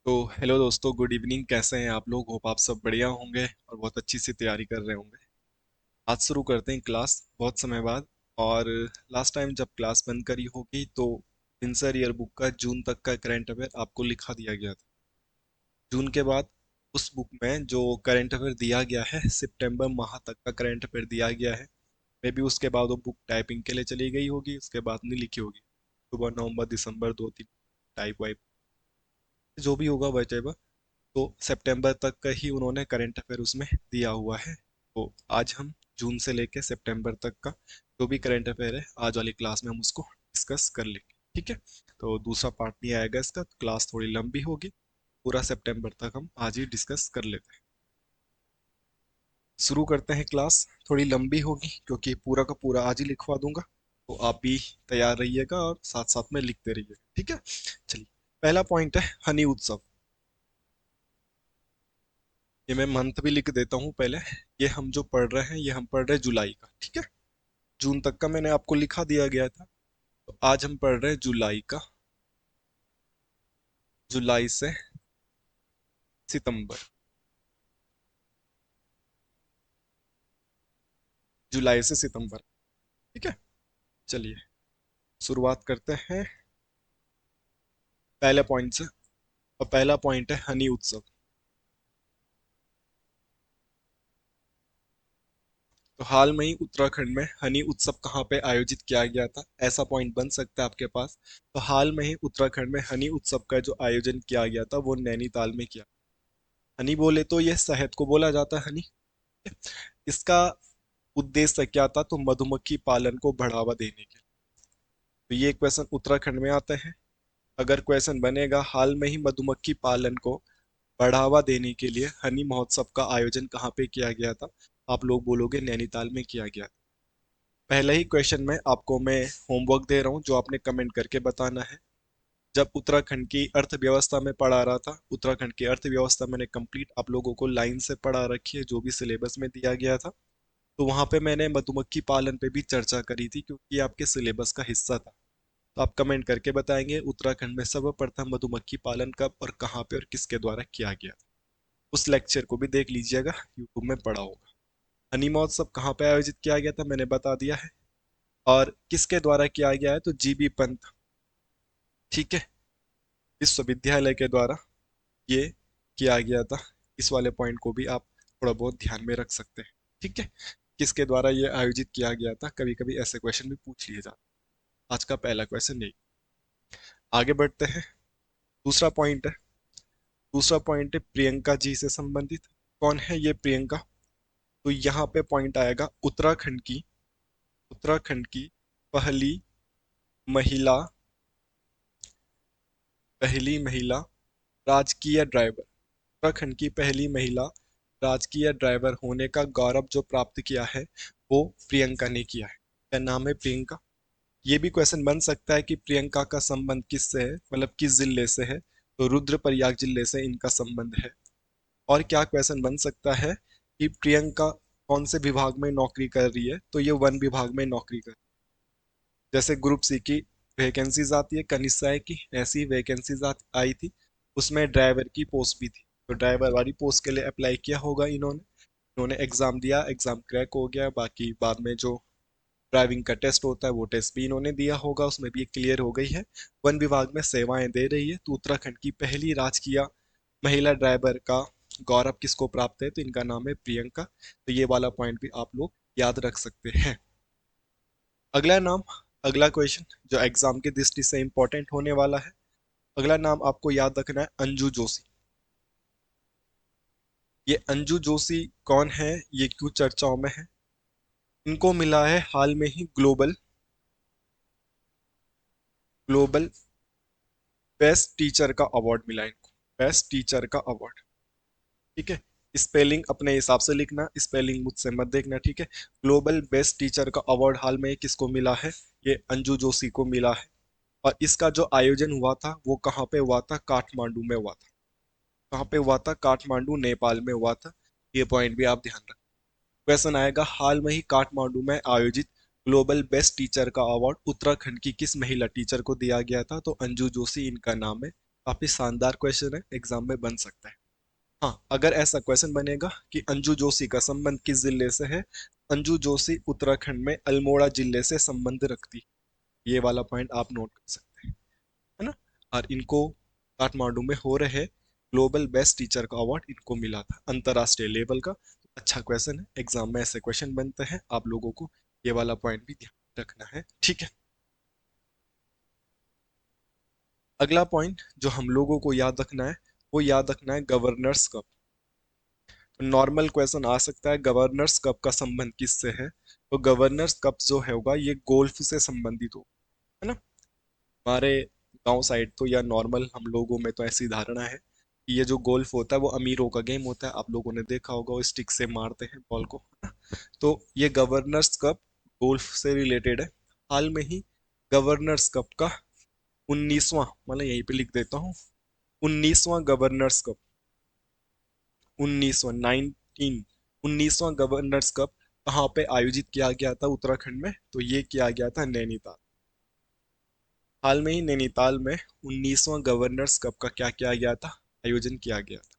तो हेलो दोस्तों, good evening. कैसे हैं आप लोग? होप आप सब बढ़िया होंगे और बहुत अच्छी सी तैयारी कर रहे होंगे। आज शुरू करते हैं क्लास बहुत समय बाद। और लास्ट टाइम जब क्लास बंद करी होगी तो आंसर ईयर बुक का जून तक का करंट अफेयर आपको लिखा दिया गया था। जून के बाद उस बुक में जो करंट अफेयर दिया गया है सितंबर माह तक का करंट अफेयर दिया गया है। मे बी उसके बाद वो बुक टाइपिंग के लिए चली गई होगी, उसके बाद नहीं लिखी होगी। अक्टूबर नवंबर दिसंबर 2-3 टाइप वाइप जो भी होगा वह। तो सितंबर तक का ही उन्होंने करंट अफेयर उसमें दिया हुआ है। तो आज हम जून से लेके सितंबर तक का जो भी करंट अफेयर है आज वाली क्लास में हम उसको डिस्कस कर लेंगे। ठीक है। तो दूसरा पार्ट नहीं आएगा इसका, तो क्लास थोड़ी लंबी होगी। पूरा सितंबर तक हम आज ही डिस्कस कर लेते हैं। शुरू करते हैं। क्लास थोड़ी लंबी होगी क्योंकि पूरा का पूरा आज ही लिखवा दूंगा। तो आप भी तैयार रहिएगा और साथ साथ में लिखते रहिएगा। ठीक है। चलिए, पहला पॉइंट है हनी उत्सव। ये मैं मंथ भी लिख देता हूँ पहले। ये हम जो पढ़ रहे हैं ये हम पढ़ रहे हैं जुलाई का। ठीक है। जून तक का मैंने आपको लिखा दिया गया था। तो आज हम पढ़ रहे हैं जुलाई का। जुलाई से सितंबर। जुलाई से सितंबर। ठीक है। चलिए, शुरुआत करते हैं पहले पॉइंट से। और पहला पॉइंट है हनी उत्सव। तो हाल में ही उत्तराखंड में हनी उत्सव कहाँ पे आयोजित किया गया था, ऐसा पॉइंट बन सकता है आपके पास। तो हाल में ही उत्तराखंड में हनी उत्सव का जो आयोजन किया गया था वो नैनीताल में किया। हनी बोले तो ये शहद को बोला जाता है हनी। इसका उद्देश्य क्या था? तो मधुमक्खी पालन को बढ़ावा देने के। तो ये क्वेश्चन उत्तराखंड में आते हैं। अगर क्वेश्चन बनेगा हाल में ही मधुमक्खी पालन को बढ़ावा देने के लिए हनी महोत्सव का आयोजन कहाँ पे किया गया था, आप लोग बोलोगे नैनीताल में किया गया। पहले ही क्वेश्चन में आपको मैं होमवर्क दे रहा हूँ जो आपने कमेंट करके बताना है। जब उत्तराखंड की अर्थव्यवस्था में पढ़ा रहा था, उत्तराखंड की अर्थव्यवस्था मैंने कंप्लीट आप लोगों को लाइन से पढ़ा रखी है जो भी सिलेबस में दिया गया था। तो वहां पे मैंने मधुमक्खी पालन पे भी चर्चा करी थी क्योंकि ये आपके सिलेबस का हिस्सा था। तो आप कमेंट करके बताएंगे उत्तराखंड में सर्वप्रथम मधुमक्खी पालन कब और कहाँ पे और किसके द्वारा किया गया। उस लेक्चर को भी देख लीजिएगा, यूट्यूब में पड़ा होगा। हनी महोत्सव कहाँ पे आयोजित किया गया था मैंने बता दिया है। और किसके द्वारा किया गया है? तो जीबी पंत। ठीक है। विश्वविद्यालय के द्वारा ये किया गया था। इस वाले पॉइंट को भी आप थोड़ा बहुत ध्यान में रख सकते हैं। ठीक है। किसके द्वारा ये आयोजित किया गया था, कभी कभी ऐसे क्वेश्चन भी पूछ लिए जाते हैं। आज का पहला क्वेश्चन नहीं। आगे बढ़ते हैं। दूसरा पॉइंट है। दूसरा पॉइंट है प्रियंका जी से संबंधित। कौन है ये प्रियंका? तो यहाँ पे पॉइंट आएगा उत्तराखंड की पहली महिला पहली महिला राजकीय ड्राइवर। उत्तराखंड की पहली महिला राजकीय ड्राइवर होने का गौरव जो प्राप्त किया है वो प्रियंका ने किया है। क्या नाम है? प्रियंका। ये भी क्वेश्चन बन सकता है कि प्रियंका का संबंध किससे है, मतलब किस जिले से है। तो रुद्रप्रयाग जिले से इनका संबंध है। और क्या क्वेश्चन बन सकता है कि प्रियंका कौन से विभाग में नौकरी कर रही है? तो ये वन विभाग में नौकरी कर। जैसे ग्रुप सी की वैकेंसीज आती है कनिष्ठ की, ऐसी वैकेंसीज आई थी। उसमें ड्राइवर की पोस्ट भी थी। तो ड्राइवर वाली पोस्ट के लिए अप्लाई किया होगा इन्होंने। इन्होंने एग्जाम दिया, एग्जाम क्रैक हो गया। बाकी बाद में जो ड्राइविंग का टेस्ट होता है वो टेस्ट भी इन्होंने दिया होगा, उसमें भी क्लियर हो गई है। वन विभाग में सेवाएं दे रही है। तो उत्तराखंड की पहली राजकीय महिला ड्राइवर का गौरव किसको प्राप्त है? तो इनका नाम है प्रियंका। तो ये वाला पॉइंट भी आप लोग याद रख सकते हैं। अगला नाम, अगला क्वेश्चन जो एग्जाम की दृष्टि से इंपॉर्टेंट होने वाला है। अगला नाम आपको याद रखना है अंजू जोशी। ये अंजू जोशी कौन है? ये क्यों चर्चाओं में है? इनको मिला है हाल में ही ग्लोबल ग्लोबल बेस्ट टीचर का अवार्ड मिला है इनको। बेस्ट टीचर का अवार्ड। ठीक है। स्पेलिंग अपने हिसाब से लिखना, स्पेलिंग मुझसे मत देखना। ठीक है। ग्लोबल बेस्ट टीचर का अवार्ड हाल में किसको मिला है? ये अंजू जोशी को मिला है। और इसका जो आयोजन हुआ था वो कहाँ पे हुआ था? काठमांडू में हुआ था। कहाँ पे हुआ था? काठमांडू नेपाल में हुआ था। ये पॉइंट भी आप ध्यान रखें। क्वेश्चन आएगा हाल में ही काठमांडू में आयोजित ग्लोबल बेस्ट टीचर का अवार्ड उत्तराखंड की किस महिला टीचर को दिया गया था? तो अंजू जोशी इनका नाम है। काफी शानदार क्वेश्चन है, एग्जाम में बन सकता है। हाँ, अगर ऐसा क्वेश्चन बनेगा कि अंजू जोशी का संबंध किस जिले से है, अंजू जोशी उत्तराखंड में अल्मोड़ा जिले से संबंध रखती है। ये वाला पॉइंट आप नोट कर सकते हैं, है ना। और इनको काठमांडू में हो रहे ग्लोबल बेस्ट टीचर का अवार्ड इनको मिला था, अंतरराष्ट्रीय लेवल का। अच्छा क्वेश्चन है, एग्जाम में ऐसे क्वेश्चन बनते हैं, आप लोगों को ये वाला पॉइंट भी ध्यान रखना है, ठीक है। अगला पॉइंट जो हम लोगों को याद रखना है, वो याद रखना है गवर्नर्स कप। नॉर्मल क्वेश्चन आ सकता है, गवर्नर्स कप का संबंध किससे है। तो गवर्नर्स कप जो है होगा ये गोल्फ से संबंधित हो, है ना। हमारे गांव साइड तो, या नॉर्मल हम लोगों में तो ऐसी धारणा है कि ये जो गोल्फ होता है वो अमीरों का गेम होता है। आप लोगों ने देखा होगा वो स्टिक से मारते हैं बॉल को, है ना? तो ये गवर्नर्स कप गोल्फ से रिलेटेड है। हाल में ही गवर्नर्स कप का 19वां, मतलब यहीं पे लिख देता हूँ, 19वां गवर्नर्स कप, 19वां गवर्नर्स कप कहाँ पे आयोजित किया गया था उत्तराखंड में, तो ये किया गया था नैनीताल। हाल में ही नैनीताल में 19वां गवर्नर्स कप का क्या किया गया था, आयोजन किया गया था।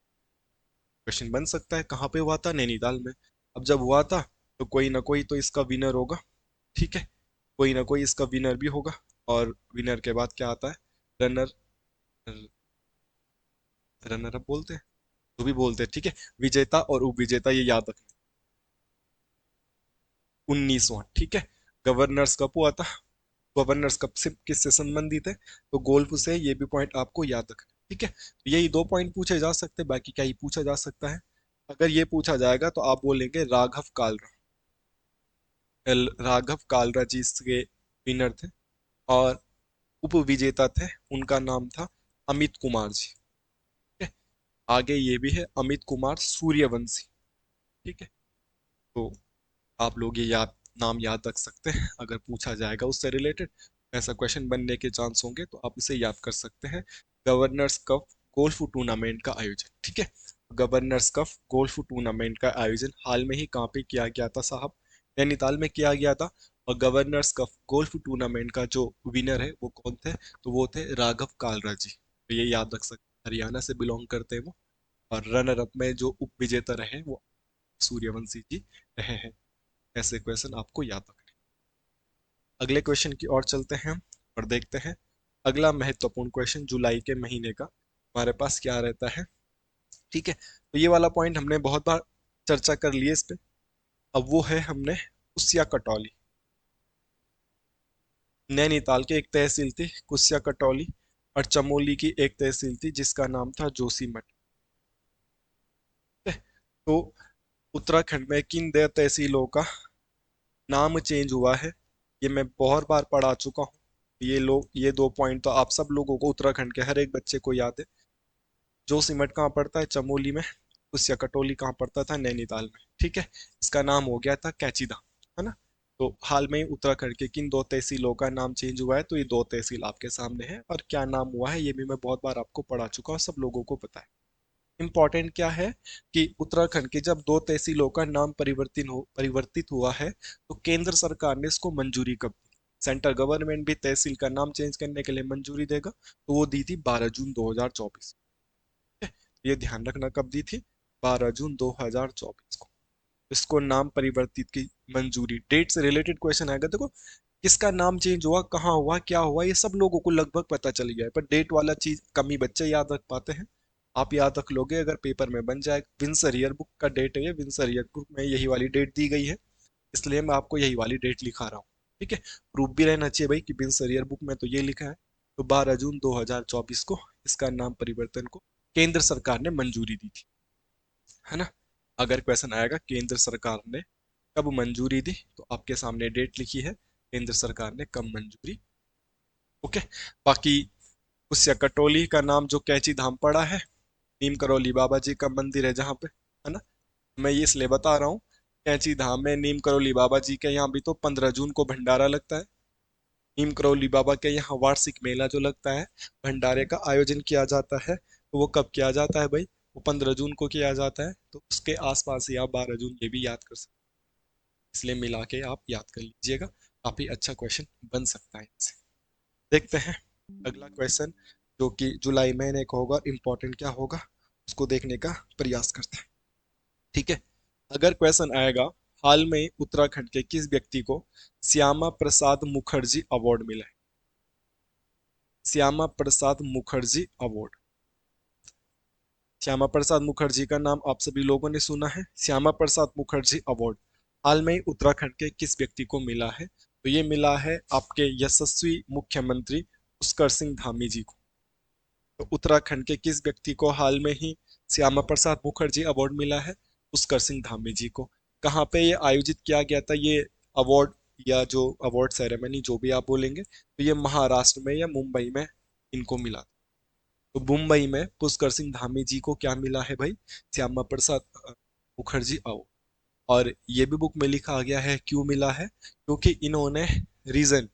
क्वेश्चन बन सकता है कहाँ पे हुआ था, नैनीताल में। अब जब हुआ था तो कोई ना कोई तो इसका विनर होगा, ठीक है, कोई ना कोई इसका विनर भी होगा। और विनर के बाद क्या आता है, रनर, रनर अप बोलते हैं, जो भी बोलते हैं, ठीक है। विजेता और उपविजेता ये याद रखना। 19वां, ठीक है। गवर्नर्स कप हुआ था, गवर्नर्स कप से किससे संबंधित है, तो गोल्फ से। ये भी पॉइंट आपको याद रखना, ठीक है। तो यही दो पॉइंट पूछे जा सकते हैं, बाकी क्या ही पूछा जा सकता है। अगर ये पूछा जाएगा तो आप बोलेंगे राघव कालरा, राघव कालरा जी इसके विनर थे। और उप विजेता थे, उनका नाम था अमित कुमार जी, ठीक है। आगे ये भी है अमित कुमार सूर्यवंशी, ठीक है। तो आप लोग ये याद, नाम याद रख सकते हैं, अगर पूछा जाएगा उससे रिलेटेड ऐसा क्वेश्चन बनने के चांस होंगे तो आप इसे याद कर सकते हैं। गवर्नर्स कप गोल्फ टूर्नामेंट का आयोजन, ठीक है। गवर्नर्स कप गोल्फ टूर्नामेंट का आयोजन हाल में ही कहाँ पे किया गया था साहब, नैनीताल में किया गया था। और गवर्नर्स कप गोल्फ टूर्नामेंट का जो विनर है वो कौन थे, तो वो थे राघव कालरा जी। तो ये याद रख सकते हैं, हरियाणा से बिलोंग करते हैं वो। और रनर अप में जो उप विजेता रहे वो सूर्यवंशी जी रहे हैं। ऐसे क्वेश्चन आपको याद रखने। अगले क्वेश्चन की ओर चलते हैं हम और देखते हैं अगला महत्वपूर्ण क्वेश्चन जुलाई के महीने का हमारे पास क्या रहता है, ठीक है। तो ये वाला पॉइंट हमने बहुत बार चर्चा कर ली है इस पे। अब वो है हमने कुसिया कटौली, नैनीताल की एक तहसील थी कुसिया कटौली, और चमोली की एक तहसील थी जिसका नाम था जोशीमठ, ठीक है? तो उत्तराखंड में किन दो तहसीलों का नाम चेंज हुआ है, ये मैं बहुत बार पढ़ा चुका हूँ। ये दो पॉइंट तो आप सब लोगों को, उत्तराखंड के हर एक बच्चे को याद है। जोशीमठ कहाँ पड़ता है, चमोली में। कुसिया कटोली कहाँ पड़ता था, नैनीताल में, ठीक है। इसका नाम हो गया था कैचीदा, है ना। तो हाल में ही उत्तराखंड के किन दो तहसीलों का नाम चेंज हुआ है, तो ये दो तहसील आपके सामने है, और क्या नाम हुआ है ये भी मैं बहुत बार आपको पढ़ा चुका हूँ, सब लोगों को पता है। इम्पोर्टेंट क्या है कि उत्तराखंड के जब दो तहसीलों का नाम परिवर्तित हुआ है तो केंद्र सरकार ने इसको मंजूरी कब दी। सेंट्रल गवर्नमेंट भी तहसील का नाम चेंज करने के लिए मंजूरी देगा, तो वो दी थी 12 जून 2024, ठीक है। ये ध्यान रखना कब दी थी, 12 जून 2024 को इसको नाम परिवर्तित की मंजूरी। डेट से रिलेटेड क्वेश्चन आएगा, देखो किसका नाम चेंज हुआ, कहाँ हुआ, क्या हुआ, ये सब लोगों को लगभग पता चल गया है, पर डेट वाला चीज कम ही बच्चे याद रख पाते हैं। आप याद रख लोगे अगर पेपर में बन जाए, विंसर ईयर बुक का डेट है ये, विंसर ईयर बुक में यही वाली डेट दी गई है, इसलिए मैं आपको यही वाली डेट लिखा रहा हूँ, ठीक है। प्रूफ भी रहना चाहिए भाई कि विंसर ईयर बुक में तो ये लिखा है। तो 12 जून 2024 को इसका नाम परिवर्तन को केंद्र सरकार ने मंजूरी दी थी, है ना। अगर क्वेश्चन आएगा केंद्र सरकार ने कब मंजूरी दी, तो आपके सामने डेट लिखी है, केंद्र सरकार ने कब मंजूरी, ओके। बाकी उस कटोली का नाम जो कैंची धाम पड़ा है, नीम करौली बाबा जी का मंदिर है जहाँ पे, है ना। मैं ये इसलिए बता रहा हूँ, कैंची धाम में नीम करौली बाबा जी के यहाँ भी तो 15 जून को भंडारा लगता है। नीम करौली बाबा के यहाँ वार्षिक मेला जो लगता है, भंडारे का आयोजन किया जाता है, तो वो कब किया जाता है भाई, वो 15 जून को किया जाता है। तो उसके आसपास ही आप 12 जून ये भी याद कर सकते हैं, इसलिए मिला के आप याद कर लीजिएगा, काफी अच्छा क्वेश्चन बन सकता है इनसे। देखते हैं अगला क्वेश्चन, जो कि जुलाई महीने का होगा, इंपॉर्टेंट क्या होगा उसको देखने का प्रयास करते हैं। ठीक है। अगर क्वेश्चन आएगा, हाल में उत्तराखंड के किस व्यक्ति को श्यामा प्रसाद मुखर्जी अवार्ड मिला है? श्यामा प्रसाद मुखर्जी अवार्ड। श्यामा प्रसाद मुखर्जी का नाम आप सभी लोगों ने सुना है। श्यामा प्रसाद मुखर्जी अवार्ड हाल में ही उत्तराखंड के किस व्यक्ति को मिला है? तो ये मिला है आपके यशस्वी मुख्यमंत्री पुष्कर सिंह धामी जी को। तो उत्तराखंड के किस व्यक्ति को हाल में ही श्यामा प्रसाद मुखर्जी अवार्ड मिला है? पुष्कर सिंह धामी जी को। कहाँ पे ये आयोजित किया गया था ये अवार्ड, या जो अवार्ड सेरेमनी जो भी आप बोलेंगे, तो ये महाराष्ट्र में या मुंबई में इनको मिला। तो मुंबई में पुष्कर सिंह धामी जी को क्या मिला है भाई? श्यामा प्रसाद मुखर्जी अवार्ड। और ये भी बुक में लिखा गया है क्यों मिला है, क्योंकि इन्होंने रीजन,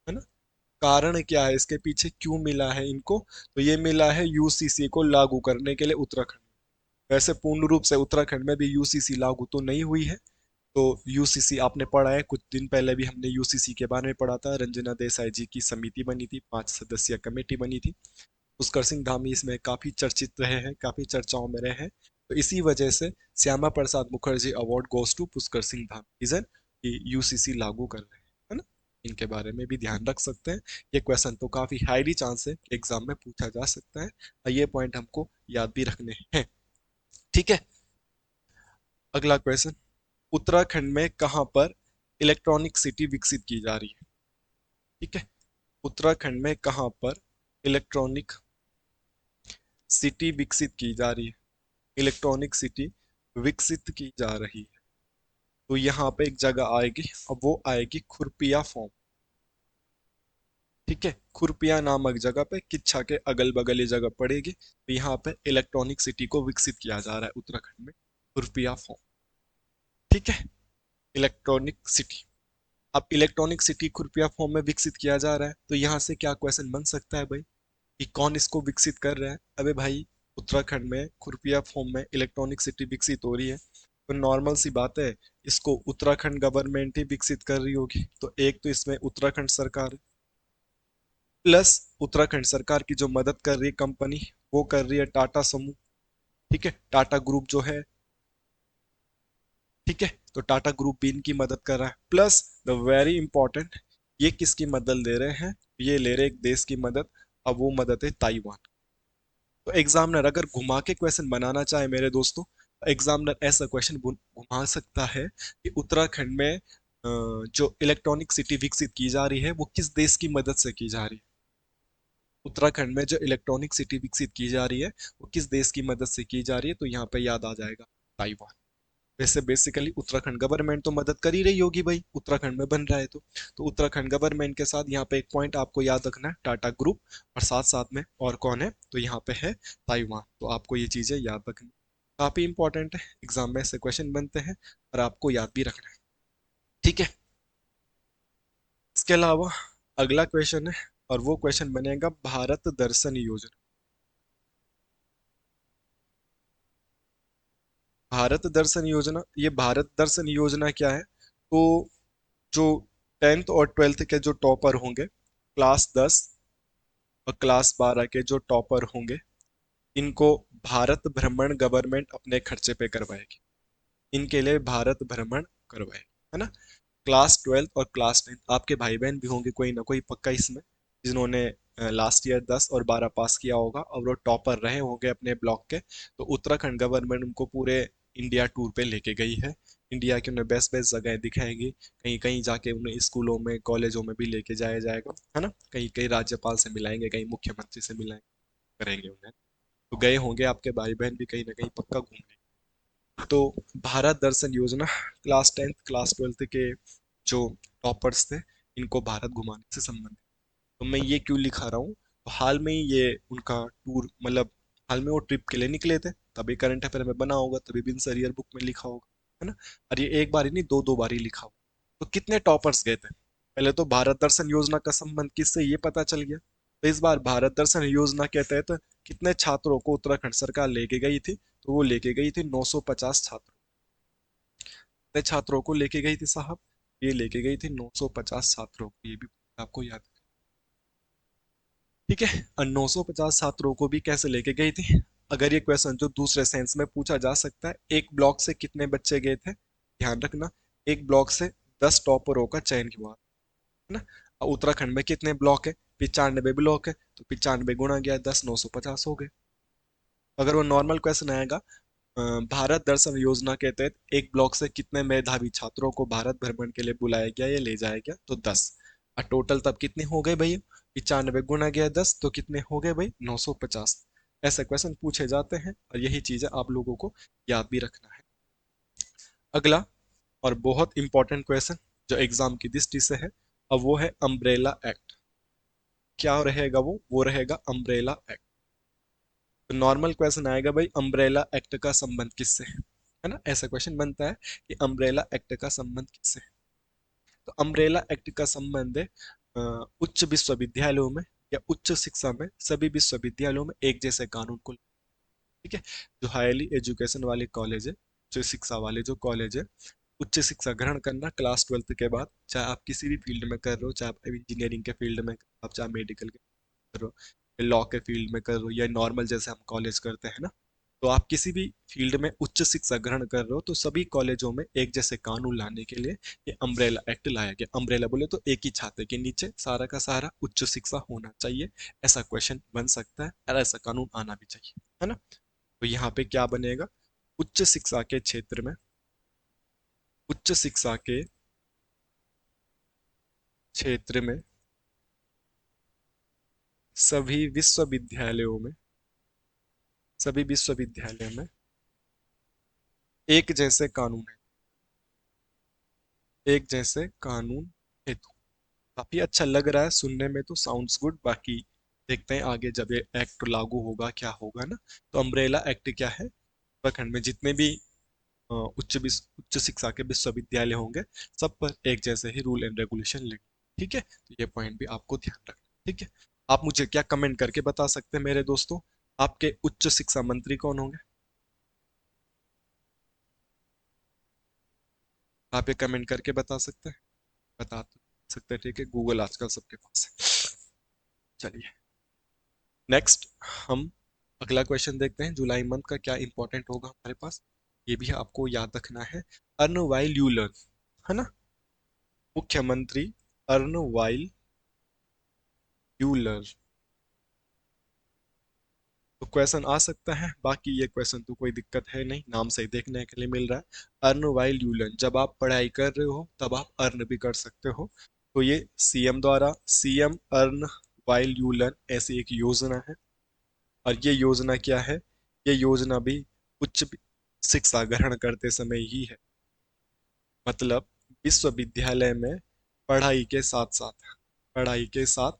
है ना, कारण क्या है इसके पीछे, क्यों मिला है इनको? तो ये मिला है यूसीसी को लागू करने के लिए उत्तराखंड। वैसे पूर्ण रूप से उत्तराखंड में भी यूसीसी लागू तो नहीं हुई है। तो यूसीसी आपने पढ़ा है, कुछ दिन पहले भी हमने यूसीसी के बारे में पढ़ा था। रंजना देसाई जी की समिति बनी थी, 5 सदस्यीय कमेटी बनी थी। पुष्कर सिंह धामी इसमें काफी चर्चित रहे हैं, काफी चर्चाओं में रहे हैं। तो इसी वजह से Shyama Prasad Mukherjee award goes to Pushkar Singh Dhami, reason कि यूसीसी लागू कर रहे हैं, है ना। इनके बारे में भी ध्यान रख सकते हैं। ये क्वेश्चन तो काफी हाईली चांस है कि एग्जाम में पूछा जा सकता है, और ये पॉइंट हमको याद भी रखने हैं। ठीक है। अगला क्वेश्चन, उत्तराखंड में कहां पर इलेक्ट्रॉनिक सिटी विकसित की जा रही है? ठीक है। उत्तराखंड में कहां पर इलेक्ट्रॉनिक सिटी विकसित की जा रही है? इलेक्ट्रॉनिक सिटी विकसित की जा रही है। तो यहाँ पे एक जगह आएगी, अब वो आएगी खुरपिया फॉर्म। ठीक है। खुरपिया नामक जगह पे, किच्छा के अगल बगल ये जगह पड़ेगी। तो यहाँ पे इलेक्ट्रॉनिक सिटी को विकसित किया जा रहा है उत्तराखंड में, खुरपिया फॉर्म। ठीक है। इलेक्ट्रॉनिक सिटी, अब इलेक्ट्रॉनिक सिटी खुरपिया फॉर्म में विकसित किया जा रहा है, तो यहाँ से क्या क्वेश्चन बन सकता है भाई कि कौन इसको विकसित कर रहा है? अबे भाई, उत्तराखंड में खुरपिया फॉर्म में इलेक्ट्रॉनिक सिटी विकसित हो रही है, तो नॉर्मल सी बात है, इसको उत्तराखंड गवर्नमेंट ही विकसित कर रही होगी। तो एक तो इसमें उत्तराखंड सरकार प्लस उत्तराखंड सरकार की जो मदद कर रही है कंपनी, वो कर रही है टाटा समूह। ठीक है, टाटा ग्रुप जो है। ठीक है, तो टाटा ग्रुप भी इनकी मदद कर रहा है, प्लस द वेरी इंपॉर्टेंट, ये किसकी मदद ले रहे हैं? ये ले रहे एक देश की मदद। अब वो मदद है ताइवान। तो एग्जामिनर अगर घुमा के क्वेश्चन बनाना चाहे मेरे दोस्तों, एग्जामिनर ऐसा क्वेश्चन घुमा सकता है कि उत्तराखंड में जो इलेक्ट्रॉनिक सिटी विकसित की जा रही है वो किस देश की मदद से की जा रही है? उत्तराखंड में जो इलेक्ट्रॉनिक सिटी विकसित की जा रही है वो किस देश की मदद से की जा रही है? तो यहाँ पे याद आ जाएगा ताइवान। वैसे बेसिकली उत्तराखंड गवर्नमेंट तो मदद कर ही रही होगी भाई, उत्तराखंड में बन रहा है तो उत्तराखंड गवर्नमेंट के साथ यहाँ पे एक पॉइंट आपको याद रखना है, टाटा ग्रुप, और साथ साथ में और कौन है? तो यहाँ पे है ताइवान। तो आपको ये चीजें याद रखनी काफी इंपॉर्टेंट है, एग्जाम में से क्वेश्चन बनते हैं और आपको याद भी रखना है। ठीक है। इसके अलावा अगला क्वेश्चन है, और वो क्वेश्चन बनेगा भारत दर्शन योजना। भारत दर्शन योजना, ये भारत दर्शन योजना क्या है? तो जो 10th और 12th के जो टॉपर होंगे, क्लास 10 और क्लास 12 के जो टॉपर होंगे, इनको भारत भ्रमण गवर्नमेंट अपने खर्चे पे करवाएगी। इनके लिए भारत भ्रमण करवाएगी, है ना। क्लास 12 और क्लास 10 आपके भाई बहन भी होंगे कोई ना कोई पक्का इसमें, जिन्होंने लास्ट ईयर 10 और 12 पास किया होगा और वो टॉपर रहे होंगे अपने ब्लॉक के। तो उत्तराखंड गवर्नमेंट उनको पूरे इंडिया टूर पे लेके गई है। इंडिया की उन्हें बेस्ट बेस्ट जगह दिखाएगी, कहीं कहीं जाके उन्हें स्कूलों में कॉलेजों में भी लेके जाया जाएगा, है ना। कहीं कहीं राज्यपाल से मिलाएंगे, कहीं मुख्यमंत्री से मिलाएंगे, करेंगे उन्हें। तो गए होंगे आपके भाई बहन भी कहीं ना कहीं पक्का घूमने। तो भारत दर्शन योजना, क्लास 10 क्लास 12 के जो टॉपर्स थे, इनको भारत घुमाने से संबंधित। तो मैं ये क्यों लिखा रहा हूँ, तो हाल में ही ये उनका टूर, मतलब हाल में वो ट्रिप के लिए निकले थे, तभी करंट अफेयर में बना होगा, तभी बिन सरियर बुक में लिखा होगा, है ना। और ये एक बार ही नहीं, दो दो बार ही लिखा होगा। तो कितने टॉपर्स गए थे? पहले तो भारत दर्शन योजना का संबंध किससे, ये पता चल गया। तो इस बार भारत दर्शन योजना के तहत कितने छात्रों को उत्तराखंड सरकार लेके गई थी? तो वो लेके गई थी 950 छात्र। कितने छात्रों को लेके गई थी साहब? ये लेके गई थी 950 छात्रों को, ये भी आपको याद है। ठीक है। और 950 छात्रों को भी कैसे लेके गई थी? अगर ये क्वेश्चन जो दूसरे सेंस में पूछा जा सकता है, एक ब्लॉक से कितने बच्चे गए थे, ध्यान रखना, एक ब्लॉक से 10 टॉपरों का चयन हुआ, है ना। और उत्तराखंड में कितने ब्लॉक है? 95 ब्लॉक है, तो 95 गुणा गया 10, 950 हो गए। अगर वो नॉर्मल क्वेश्चन आएगा, भारत दर्शन योजना के तहत एक ब्लॉक से कितने मेधावी छात्रों को भारत भ्रमण के लिए बुलाया गया या ले जाया गया, तो 10। और टोटल तब कितने हो गए भैया? 95 गुना गया 10, तो कितने हो गए भाई? 950। ऐसे क्वेश्चन पूछे जाते हैं और यही चीजें आप लोगों को याद भी रखना है। अगला और बहुत इंपॉर्टेंट क्वेश्चन जो एग्जाम की दृष्टि से है, अब वो है अम्ब्रेला एक्ट। क्या रहेगा वो रहेगा अम्ब्रेला एक्ट। तो नॉर्मल क्वेश्चन आएगा भाई, अम्ब्रेला एक्ट का संबंध किससे है ना, ऐसा क्वेश्चन बनता है कि अम्ब्रेला एक्ट का संबंध किससे है। तो अम्ब्रेला एक्ट का संबंध है उच्च विश्वविद्यालयों में या उच्च शिक्षा में सभी विश्वविद्यालयों में एक जैसे कानून को। ठीक है। जो हाईली एजुकेशन वाले कॉलेज है, जो शिक्षा वाले जो कॉलेज है, उच्च शिक्षा ग्रहण करना क्लास 12th के बाद, चाहे आप किसी भी फील्ड में कर रहे हो, चाहे आप इंजीनियरिंग के फील्ड में, आप चाहे मेडिकल के कर रहे हो, लॉ के फील्ड में कर रहे हो, या नॉर्मल जैसे हम कॉलेज करते हैं ना, तो आप किसी भी फील्ड में उच्च शिक्षा ग्रहण कर रहे हो, तो सभी कॉलेजों में एक जैसे कानून लाने के लिए ये अम्ब्रेला एक्ट लाया गया। अम्ब्रेला बोले तो एक ही छाते के नीचे सारा का सारा उच्च शिक्षा होना चाहिए, ऐसा क्वेश्चन बन सकता है और ऐसा कानून आना भी चाहिए, है ना। तो यहाँ पे क्या बनेगा? उच्च शिक्षा के क्षेत्र में, उच्च शिक्षा के क्षेत्र में सभी विश्वविद्यालयों में, सभी विश्वविद्यालयों में एक जैसे कानून है, एक जैसे कानून हेतु। काफी अच्छा लग रहा है सुनने में, तो साउंड्स गुड। बाकी देखते हैं आगे जब ये एक्ट लागू होगा क्या होगा ना। तो अम्ब्रेला एक्ट क्या है? उत्तराखंड में जितने भी उच्च शिक्षा के विश्वविद्यालय होंगे, सब पर एक जैसे ही रूल एंड रेगुलेशन लगे। ठीक है, तो ये पॉइंट भी आपको ध्यान रखना। ठीक है। आप मुझे क्या कमेंट करके बता सकते हैं मेरे दोस्तों, आपके उच्च शिक्षा मंत्री कौन होंगे? आप ये कमेंट करके बता सकते हैं? बता तो सकते हैं, ठीक है, गूगल आजकल सबके पास है। चलिए, नेक्स्ट हम अगला क्वेश्चन देखते हैं। जुलाई मंथ का क्या इंपॉर्टेंट होगा हमारे पास, ये भी आपको याद रखना है। अर्न वाइल यू लर्न, है ना, मुख्यमंत्री अर्न वाइल यू लर्न। तो क्वेश्चन आ सकता है, बाकी ये क्वेश्चन तो कोई दिक्कत है नहीं, नाम से ही देखने के लिए मिल रहा है। अर्न वाइल यू लर्न, जब आप पढ़ाई कर रहे हो तब आप अर्न भी कर सकते हो। तो ये सीएम द्वारा, CM earn while you learn ऐसी एक योजना है। और ये योजना क्या है? ये योजना भी उच्च शिक्षा ग्रहण करते समय ही है। मतलब विश्वविद्यालय में पढ़ाई के साथ साथ, पढ़ाई के साथ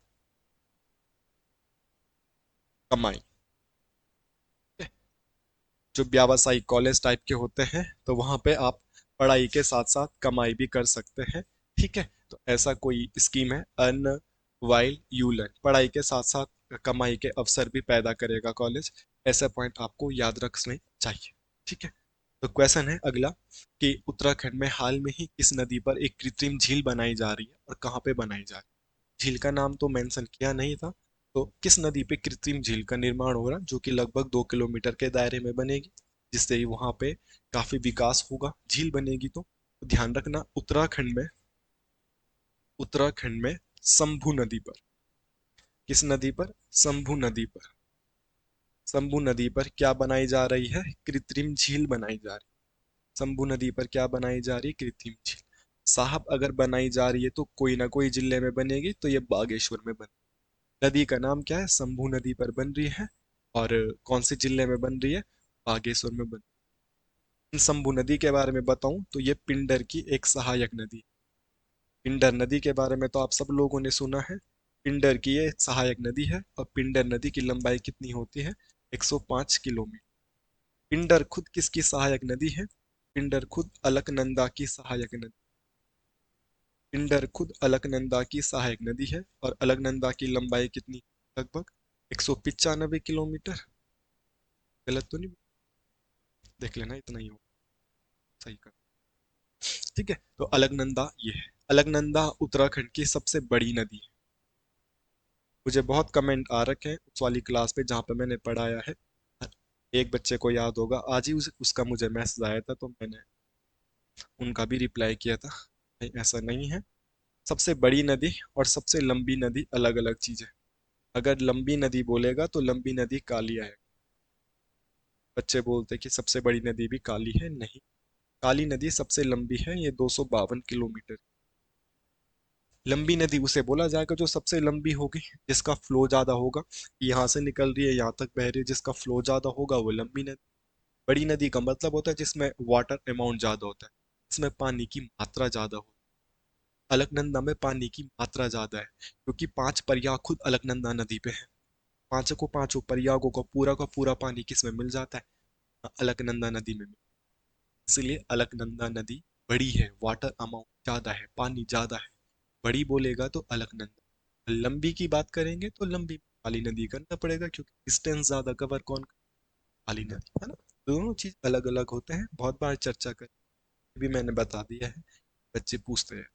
कमाई। जो व्यावसायिक कॉलेज टाइप के होते हैं, तो वहां पे आप पढ़ाई के साथ साथ कमाई भी कर सकते हैं। ठीक है, तो ऐसा कोई स्कीम है अर्न वाइल यू लर्न, पढ़ाई के साथ साथ कमाई के अवसर भी पैदा करेगा कॉलेज। ऐसा पॉइंट आपको याद रखने चाहिए। ठीक है। तो क्वेश्चन है अगला कि उत्तराखंड में हाल में ही किस नदी पर एक कृत्रिम झील बनाई जा रही है और कहाँ पे बनाई जा रही है? झील का नाम तो मेंशन किया नहीं था। तो किस नदी पे कृत्रिम झील का निर्माण हो रहा है, जो कि लगभग 2 किलोमीटर के दायरे में बनेगी, जिससे ही वहां पे काफी विकास होगा, झील बनेगी। तो ध्यान रखना, उत्तराखंड में, उत्तराखंड में शंभू नदी पर, किस नदी पर? शंभू नदी पर, शंभू नदी पर क्या बनाई जा रही है? कृत्रिम झील बनाई जा रही है। शंभू नदी पर क्या बनाई जा रही है? कृत्रिम झील। साहब अगर बनाई जा रही है तो कोई ना कोई जिले में बनेगी, तो ये बागेश्वर में बन, नदी का नाम क्या है? शंभू नदी पर बन रही है। और कौन से जिले में बन रही है? बागेश्वर में बन। शंभू नदी के बारे में बताऊं तो ये पिंडर की एक सहायक नदी। पिंडर नदी के बारे में तो आप सब लोगों ने सुना है। पिंडर की ये एक सहायक नदी है, और पिंडर नदी की लंबाई कितनी होती है? 105 किलोमीटर। पिंडर खुद किसकी सहायक नदी है? पिंडर खुद अलकनंदा की सहायक नदी। पिंडर खुद अलकनंदा की सहायक नदी है, और अलकनंदा की लंबाई कितनी? लगभग 195 किलोमीटर। गलत तो नहीं? देख लेना, इतना ही हो, सही कर। ठीक है, तो अलकनंदा ये है। अलकनंदा उत्तराखंड की सबसे बड़ी नदी है। मुझे बहुत कमेंट आ रखे हैं उस वाली क्लास पे जहाँ पे मैंने पढ़ाया है। एक बच्चे को याद होगा, आज ही उसका मुझे मैसेज आया था, तो मैंने उनका भी रिप्लाई किया था। नहीं, ऐसा नहीं है। सबसे बड़ी नदी और सबसे लंबी नदी अलग अलग चीज है। अगर लंबी नदी बोलेगा तो लंबी नदी काली है। बच्चे बोलते कि सबसे बड़ी नदी भी काली है, नहीं। काली नदी सबसे लंबी है, ये 252 किलोमीटर। लंबी नदी उसे बोला जाएगा जो सबसे लंबी होगी, जिसका फ्लो ज्यादा होगा। यहाँ से निकल रही है यहाँ तक बह रही है, जिसका फ्लो ज्यादा होगा वो लंबी नदी। बड़ी नदी का मतलब होता है जिसमें वाटर अमाउंट ज्यादा होता है, जिसमें पानी की मात्रा ज्यादा होती है। अलकनंदा में पानी की मात्रा ज्यादा है क्योंकि 5 प्रयाग खुद अलकनंदा नदी पे है। पांचों को पांचों प्रयागों का पूरा पानी किसमें मिल जाता है? अलकनंदा नदी में। इसलिए अलकनंदा नदी बड़ी है, वाटर अमाउंट ज्यादा है, पानी ज्यादा है। बड़ी बोलेगा तो अलकनंदा। लंबी की बात करेंगे तो लंबी काली नदी करना पड़ेगा, क्योंकि डिस्टेंस ज्यादा कवर कौन? काली नदी, है ना। दोनों चीज अलग अलग होते हैं, बहुत बार चर्चा कर भी मैंने बता दिया है, बच्चे पूछते हैं।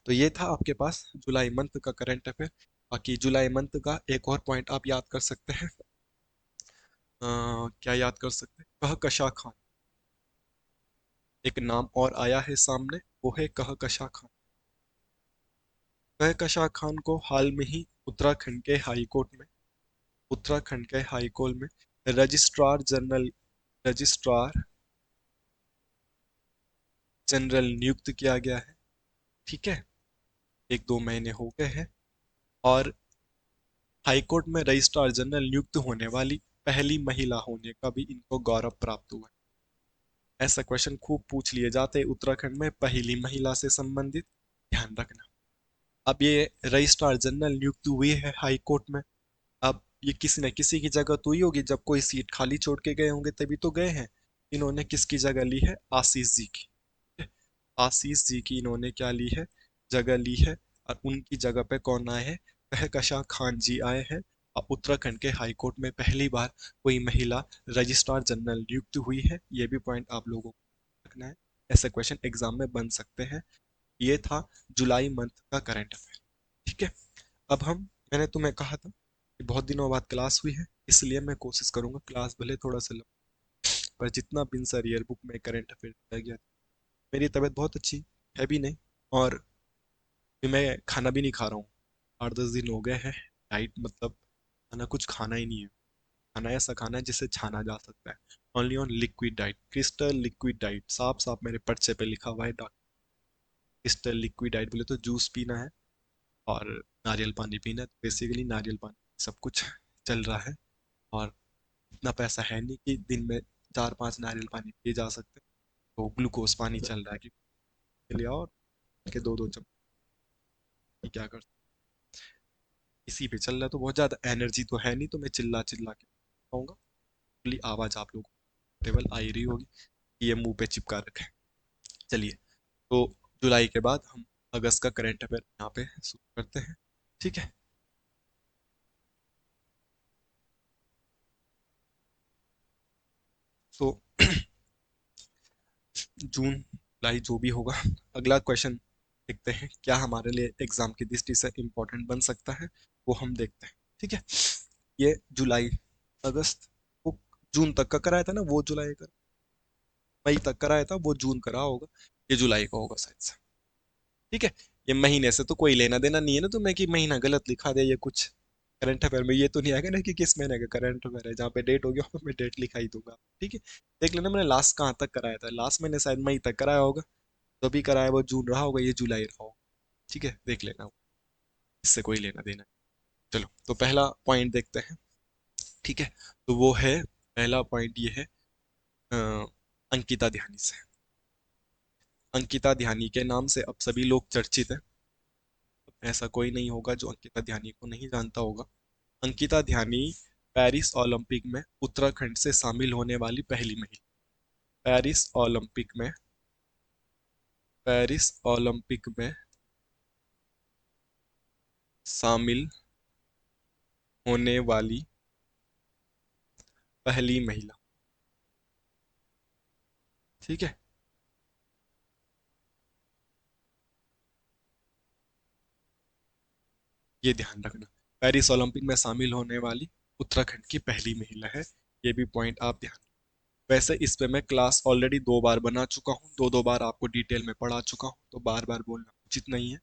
तो ये था आपके पास जुलाई मंथ का करंट अफेयर। बाकी जुलाई मंथ का एक और पॉइंट आप याद कर सकते हैं। क्या याद कर सकते हैं? कहकशा खान। एक नाम और आया है सामने, वो है कहकशा खान। कहकशा खान को हाल में ही उत्तराखंड के हाई कोर्ट में, उत्तराखंड के हाई कोर्ट में रजिस्ट्रार जनरल, रजिस्ट्रार जनरल नियुक्त किया गया है। ठीक है, 1-2 महीने हो गए हैं। और हाईकोर्ट में रजिस्ट्रार जनरल नियुक्त होने वाली पहली महिला होने का भी इनको गौरव प्राप्त हुआ है। ऐसा क्वेश्चन खूब पूछ लिए जाते हैं उत्तराखंड में, पहली महिला से संबंधित, ध्यान रखना। अब ये रजिस्ट्रार जनरल नियुक्त हुई है हाई कोर्ट में। अब ये किसी न किसी की जगह तो ही होगी, जब कोई सीट खाली छोड़ के गए होंगे तभी तो गए हैं। इन्होंने किसकी जगह ली है? आशीष जी की। आशीष जी की इन्होंने क्या ली है? जगह ली है। और उनकी जगह पे कौन आए हैं? कहकशा खान जी आए हैं। और उत्तराखंड के हाई कोर्ट में पहली बार कोई महिला रजिस्ट्रार जनरल नियुक्त हुई है, ये भी पॉइंट आप लोगों को रखना है। ऐसे क्वेश्चन एग्जाम में बन सकते हैं। ये था जुलाई मंथ का करंट अफेयर। ठीक है। अब हम, मैंने तुम्हें कहा था कि बहुत दिनों बाद क्लास हुई है, इसलिए मैं कोशिश करूंगा क्लास भले थोड़ा सा लंबा, पर जितना बिन सर ईयर बुक में करंट अफेयर दिया गया। मेरी तबीयत बहुत अच्छी है भी नहीं, और फिर मैं खाना भी नहीं खा रहा हूँ। 8-10 दिन हो गए हैं। डाइट मतलब खाना कुछ खाना ही नहीं है। खाना ऐसा खाना है जिससे छाना जा सकता है। Only on liquid diet, crystal liquid diet, साफ साफ मेरे पर्चे पे लिखा हुआ है डॉक्टर। क्रिस्टल लिक्विड डाइट बोले तो जूस पीना है और नारियल पानी पीना है। तो बेसिकली नारियल पानी सब कुछ चल रहा है। और इतना पैसा है नहीं कि दिन में 4-5 नारियल पानी पिए जा सकते। तो ग्लूकोज पानी चल रहा है कि लिया और के 2-2 चम्मच, क्या कर इसी पे चल रहा है। तो बहुत ज्यादा एनर्जी तो है नहीं, तो मैं चिल्ला चिल्ला के कहूंगा। खुली आवाज आप लोगों को टेबल आ ही रही होगी, ये मुंह पे चिपका रखे। चलिए, तो जुलाई के बाद हम अगस्त का करंट अफेयर यहाँ पे शुरू करते हैं। ठीक है। तो जून जुलाई जो भी होगा, अगला क्वेश्चन देखते हैं क्या हमारे लिए एग्जाम की दृष्टि से इम्पोर्टेंट बन सकता है, वो हम देखते हैं। ठीक है। ये जुलाई, अगस्त, वो जून तक का कराया था ना, वो जुलाई का, मई तक कराया था, वो जून करा होगा। ये जुलाई का होगा शायद से। ठीक है। ये महीने से तो कोई लेना देना नहीं है ना तुम्हें कि महीना गलत लिखा दे, ये कुछ करंट अफेयर में ये तो नहीं आएगा ना कि किस महीने का करंट अफेयर है, जहाँ पे डेट होगी वहाँ पे मैं डेट लिखा ही दूंगा। ठीक है। देख लेना मैंने लास्ट कहाँ तक कराया था, लास्ट महीने शायद मई तक कराया होगा। तो भी कराया वो जून रहा होगा, ये जुलाई रहा होगा। ठीक है, देख लेना, इससे कोई लेना देना नहीं। चलो, तो पहला पॉइंट देखते हैं। ठीक है। तो वो है, पहला पॉइंट ये है, अंकिता ध्यानी से। अंकिता ध्यानी के नाम से अब सभी लोग चर्चित हैं। ऐसा कोई नहीं होगा जो अंकिता ध्यानी को नहीं जानता होगा। अंकिता ध्यानी पेरिस ओलंपिक में उत्तराखंड से शामिल होने वाली पहली महिला। पेरिस ओलंपिक में, पेरिस ओलंपिक में शामिल होने वाली पहली महिला। ठीक है। ये ध्यान रखना। पेरिस ओलंपिक में शामिल होने वाली उत्तराखंड की पहली महिला है। ये भी पॉइंट आप ध्यान। वैसे इस पे मैं क्लास ऑलरेडी 2 बार बना चुका हूँ, दो दो बार आपको डिटेल में पढ़ा चुका हूँ, तो बार बार बोलना उचित नहीं है।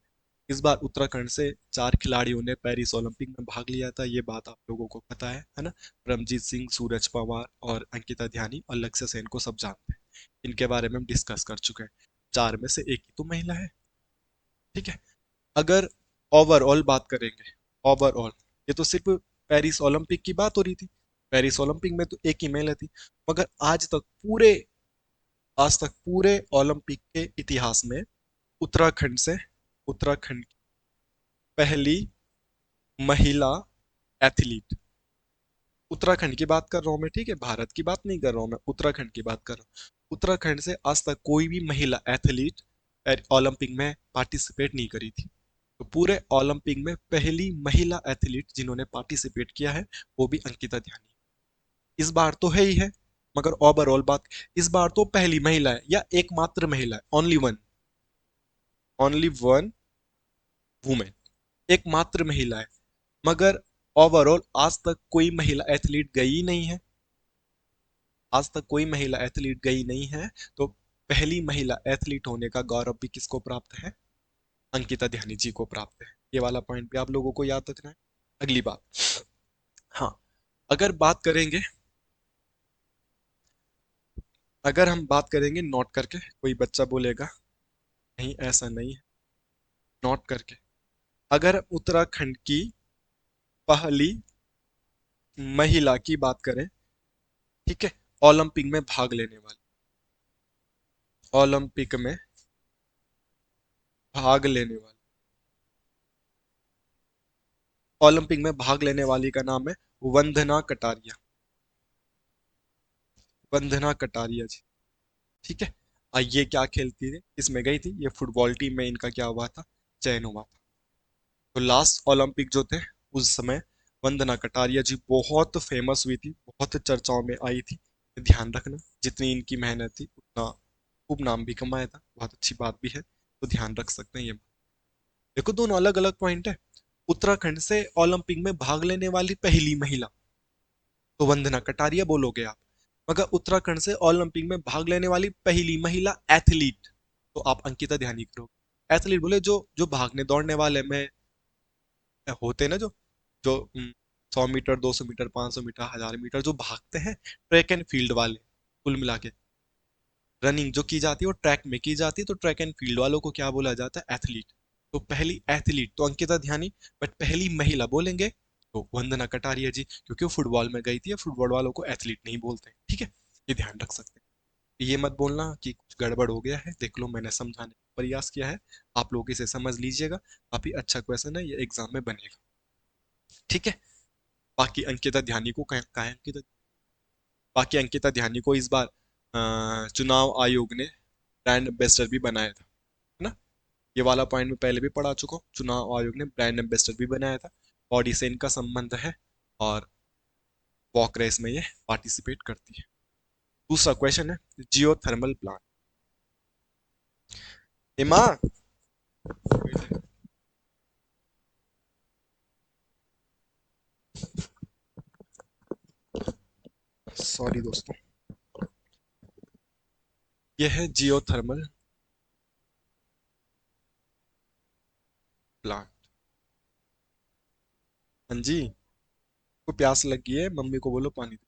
इस बार उत्तराखंड से 4 खिलाड़ियों ने पेरिस ओलंपिक में भाग लिया था, ये बात आप लोगों को पता है ना। परमजीत सिंह, सूरज पवार और अंकिता ध्यानी और लक्ष्य सेन को सब जानते हैं। इनके बारे में हम डिस्कस कर चुके हैं। 4 में से एक ही तो महिला है। ठीक है। अगर ओवरऑल बात करेंगे, ओवरऑल, ये तो सिर्फ पेरिस ओलंपिक की बात हो रही थी। पेरिस ओलंपिक में तो एक ही महिला थी। मगर आज तक पूरे ओलंपिक के इतिहास में उत्तराखंड की पहली महिला एथलीट, उत्तराखंड की बात कर रहा हूं मैं, ठीक है, भारत की बात नहीं कर रहा हूं मैं, उत्तराखंड की बात कर रहा हूँ। उत्तराखंड से आज तक कोई भी महिला एथलीट ओलंपिक में पार्टिसिपेट नहीं करी थी। तो पूरे ओलंपिक में पहली महिला एथलीट जिन्होंने पार्टिसिपेट किया है वो भी अंकिता ध्यानी। इस बार तो है ही है, मगर ओवरऑल बात, इस बार तो पहली महिला है या एकमात्र महिला है, ओनली वन वुमेन, एकमात्र महिला है। मगर ओवरऑल आज तक कोई महिला एथलीट गई नहीं है, आज तक कोई महिला एथलीट गई नहीं है। तो पहली महिला एथलीट होने का गौरव भी किसको प्राप्त है? अंकिता ध्यानी जी को प्राप्त है। ये वाला पॉइंट भी आप लोगों को याद रखना है। अगली बात, हाँ, अगर बात करेंगे, अगर हम बात करेंगे नोट करके, कोई बच्चा बोलेगा नहीं ऐसा नहीं है, नोट करके, अगर उत्तराखंड की पहली महिला की बात करें, ठीक है, ओलंपिक में भाग लेने वाली, ओलंपिक में भाग लेने वाली, ओलंपिक में भाग लेने वाली का नाम है वंदना कटारिया, वंदना कटारिया जी। ठीक है। ये क्या खेलती थी, इसमें गई थी, ये फुटबॉल टीम में इनका क्या हुआ था, चयन हुआ था। तो लास्ट ओलंपिक जो थे उस समय वंदना कटारिया जी बहुत फेमस हुई थी, बहुत चर्चाओं में आई थी। ध्यान रखना, जितनी इनकी मेहनत थी उतना खूब नाम भी कमाया था, बहुत अच्छी बात भी है, तो ध्यान रख सकते हैं ये। देखो दोनों अलग अलग पॉइंट है। उत्तराखंड से ओलंपिक में भाग लेने वाली पहली महिला तो वंदना कटारिया बोलोगे आप, मगर उत्तराखंड से ओलंपिक में भाग लेने वाली पहली महिला एथलीट तो आप अंकिता ध्यानी करोगे। एथलीट बोले जो जो भागने दौड़ने वाले में होते हैं ना, जो जो 100 मीटर, 200 मीटर, 500 मीटर, 1000 मीटर जो भागते हैं, ट्रैक एंड फील्ड वाले, कुल मिला के रनिंग जो की जाती है वो ट्रैक में की जाती है, तो ट्रैक एंड फील्ड वालों को क्या बोला जाता है? एथलीट। तो पहली एथलीट तो अंकिता ध्यानी, बट पहली महिला बोलेंगे तो वंदना कटारिया जी, क्योंकि वो फुटबॉल में गई थी, फुटबॉल वालों को एथलीट नहीं बोलते, ठीक है, ये ध्यान रख सकते हैं। ये मत बोलना कि कुछ गड़बड़ हो गया है, देख लो मैंने समझाने का प्रयास किया है, आप लोग इसे समझ लीजिएगा, काफी अच्छा क्वेश्चन है, ये एग्जाम में बनेगा, ठीक है। बाकी अंकिता ध्यानी को कहा है अंकिता, बाकी अंकिता ध्यानी को इस बार चुनाव आयोग ने ब्रांड एम्बेसडर भी बनाया था, है ना। ये वाला पॉइंट मैं पहले भी पढ़ा चुका हूँ, चुनाव आयोग ने ब्रांड एम्बेसडर भी बनाया था, बॉडी से इनका संबंध है, और वॉक रेस में ये पार्टिसिपेट करती है। दूसरा क्वेश्चन है जियो थर्मल प्लांट। एमा, सॉरी दोस्तों, ये है जियो थर्मल प्लांट। हाँ जी, को प्यास लगी है, मम्मी को बोलो पानी दो।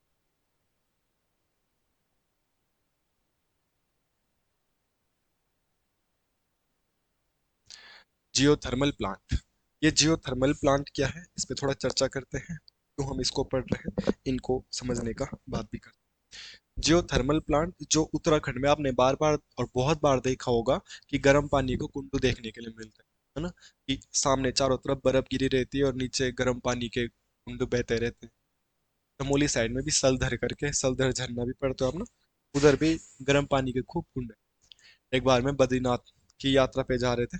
जियोथर्मल प्लांट, ये जियोथर्मल प्लांट क्या है, इस पे थोड़ा चर्चा करते हैं, क्यों हम इसको पढ़ रहे हैं, इनको समझने का बात भी करते हैं। जियोथर्मल प्लांट जो उत्तराखंड में आपने बार बार और बहुत बार देखा होगा कि गर्म पानी को कुंडू देखने के लिए मिलता है ना, कि सामने चारों तरफ बर्फ गिरी रहती है और नीचे गर्म पानी के कुंडू बहते रहते हैं। चमोली साइड में भी सलधर करके, सलधर झरना भी पड़ता है आप ना, उधर भी गर्म पानी के खूब कुंड है। एक बार मैं बद्रीनाथ की यात्रा पे जा रहे थे,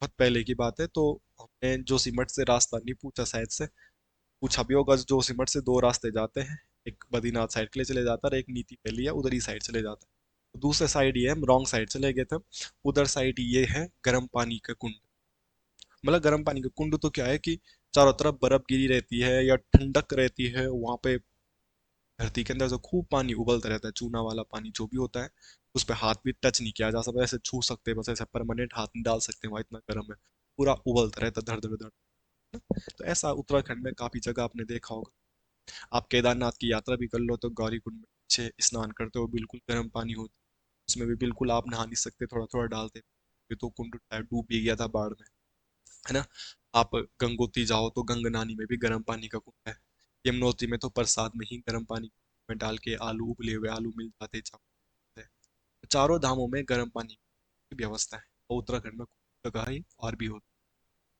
बहुत पहले की बात है, तो हमने जोशीमठ से रास्ता नहीं पूछा, शायद से पूछा भी होगा, जोशीमठ से 2 रास्ते जाते हैं, एक बद्रीनाथ साइड के लिए चले जाता है और एक नीति के लिए उधर ही साइड चले जाता है। तो दूसरे साइड ये हम रॉन्ग साइड चले गए थे, उधर साइड ये है गर्म पानी का कुंड। मतलब गर्म पानी का कुंड तो क्या है कि चारों तरफ बर्फ गिरी रहती है या ठंडक रहती है वहां पे। धरती के अंदर जो खूब पानी उबलता रहता है, चूना वाला पानी जो भी होता है, उस पर हाथ भी टच नहीं किया जा सकता, ऐसे छू सकते हैं बस, ऐसे परमानेंट हाथ नहीं डाल सकते, वहां इतना गर्म है। पूरा उबलता रहता है, धड़ धड़ धड़। तो ऐसा उत्तराखंड में काफी जगह आपने देखा होगा। आप केदारनाथ की यात्रा भी कर लो तो गौरीकुंड में नीचे स्नान करते हो, बिल्कुल गर्म पानी होता है, उसमें भी बिल्कुल आप नहा नहीं सकते, थोड़ा थोड़ा डालते। ये तो कुंड टाइप डूब भी गया था बाढ़ में, है ना। आप गंगोत्री जाओ तो गंगनानी में भी गर्म पानी का कुंड है। यमुनोत्री में तो प्रसाद में ही गर्म पानी में डाल के आलू, उबले हुए आलू मिल जाते, चावल। चारों धामों में गर्म पानी की व्यवस्था है, और उत्तराखंड में कुछ जगह ही और भी होती है।